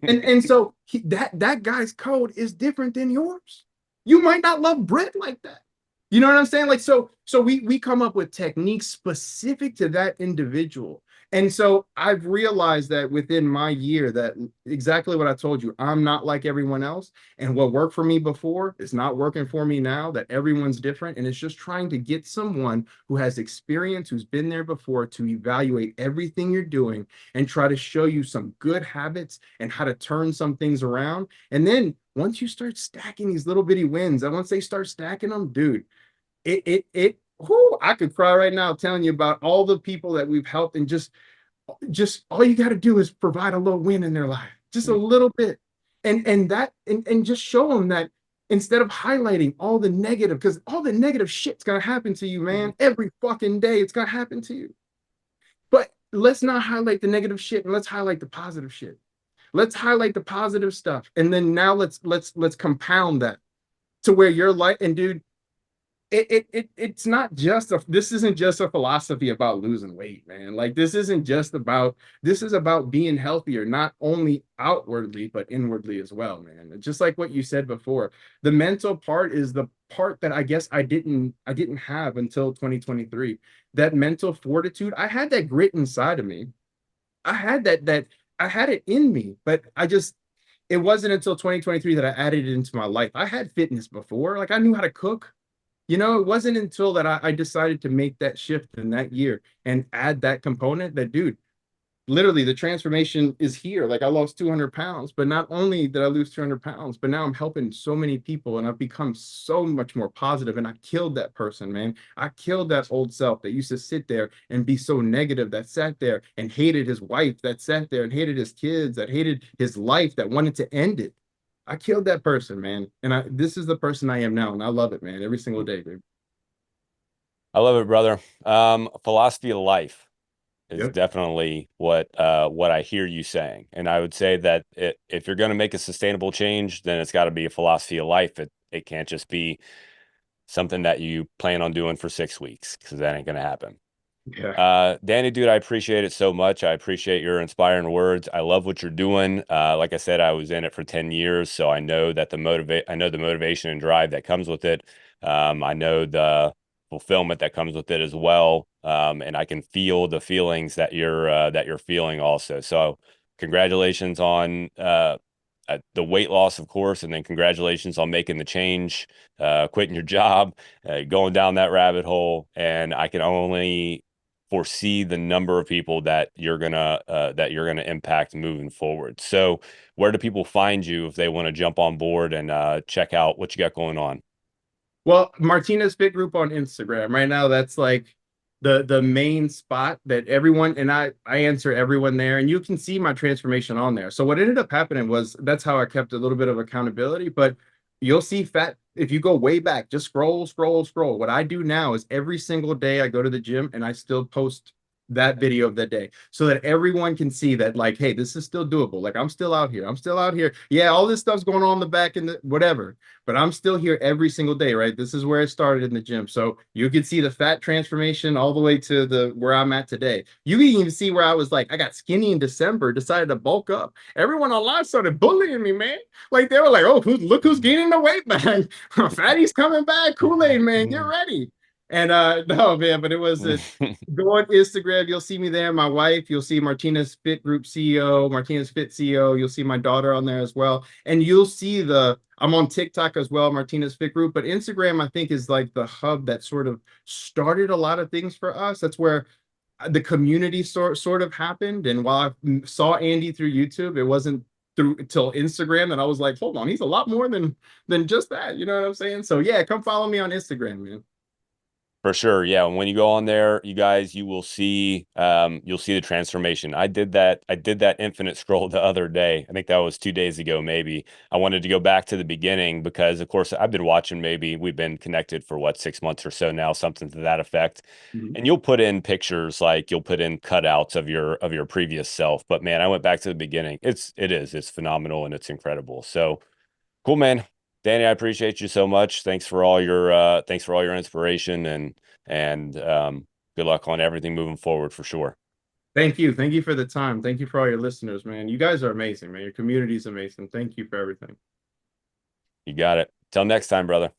And so that guy's code is different than yours. You might not love bread like that. You know what I'm saying? Like, so we come up with techniques specific to that individual. And so I've realized that within my year that exactly what I told you, I'm not like everyone else. And what worked for me before is not working for me now, that everyone's different. And it's just trying to get someone who has experience, who's been there before, to evaluate everything you're doing and try to show you some good habits and how to turn some things around. And then once you start stacking these little bitty wins, and once they start stacking them, dude, I could cry right now telling you about all the people that we've helped, and just all you got to do is provide a little win in their life, just a little bit, and just show them that instead of highlighting all the negative, because all the negative shit's gonna happen to you, man. Every fucking day it's gonna happen to you. But let's not highlight the negative shit and let's highlight the positive shit. Let's highlight the positive stuff, and then now let's compound that to where you're like, and dude, it's not just this isn't just a philosophy about losing weight, man. Like, this is about being healthier, not only outwardly but inwardly as well, man. Just like what you said before, the mental part is the part that I guess I didn't have until 2023. That mental fortitude, I had that grit inside of me. I had that I had it in me, but it wasn't until 2023 that I added it into my life. I had fitness before, like I knew how to cook. It wasn't until that I decided to make that shift in that year and add that component that, dude, literally the transformation is here. Like, I lost 200 pounds, but not only did I lose 200 pounds, but now I'm helping so many people and I've become so much more positive. And I killed that person, man. I killed that old self that used to sit there and be so negative, that sat there and hated his wife, that sat there and hated his kids, that hated his life, that wanted to end it. I killed that person, man. And this is the person I am now. And I love it, man. Every single day, dude. I love it, brother. Philosophy of life is Yep. definitely what I hear you saying. And I would say that if you're going to make a sustainable change, then it's got to be a philosophy of life. It can't just be something that you plan on doing for 6 weeks, because that ain't going to happen. Yeah. Danny, dude, I appreciate it so much. I appreciate your inspiring words. I love what you're doing. Like I said, I was in it for 10 years, so I know the motivation and drive that comes with it. I know the fulfillment that comes with it as well. And I can feel the feelings that you're feeling also. So congratulations on the weight loss, of course, and then congratulations on making the change, quitting your job, going down that rabbit hole. And I can only foresee the number of people that you're gonna impact moving forward. So, where do people find you if they want to jump on board and check out what you got going on? Well, Martinez Fit Group on Instagram. Right now, that's like the main spot that everyone, and I answer everyone there, and you can see my transformation on there. So what ended up happening was that's how I kept a little bit of accountability. But you'll see fat if you go way back, just scroll, scroll, scroll. What I do now is every single day I go to the gym and I still post that video of that day so that everyone can see that, like, hey, this is still doable. Like, I'm still out here. I'm still out here. Yeah, all this stuff's going on in the back and the whatever, but I'm still here every single day, right? This is where it started in the gym. So you can see the fat transformation all the way to the where I'm at today. You can even see where I was like, I got skinny in December, decided to bulk up. Everyone online started bullying me, man. Like, they were like, oh, look who's gaining the weight back. Fatty's coming back. Kool-Aid, man, get ready. And no, man, but it was a go on Instagram, you'll see me there. My wife, you'll see Martinez Fit Group CEO, Martinez Fit CEO. You'll see my daughter on there as well. And you'll see I'm on TikTok as well, Martinez Fit Group. But Instagram, I think, is like the hub that sort of started a lot of things for us. That's where the community sort of happened. And while I saw Andy through YouTube, it wasn't through till Instagram that I was like, hold on, he's a lot more than just that. You know what I'm saying? So yeah, come follow me on Instagram, man. For sure, yeah. And when you go on there, you guys, you'll see the transformation. I did that infinite scroll the other day. I think that was 2 days ago, maybe. I wanted to go back to the beginning because, of course, I've been watching. Maybe we've been connected for what, 6 months or so now, something to that effect. Mhm. And you'll put in pictures, like you'll put in cutouts of your previous self. But man, I went back to the beginning. It's phenomenal and it's incredible. So cool, man. Danny, I appreciate you so much. Thanks for all your inspiration and good luck on everything moving forward for sure. Thank you. Thank you for the time. Thank you for all your listeners, man. You guys are amazing, man. Your community is amazing. Thank you for everything. You got it. Till next time, brother.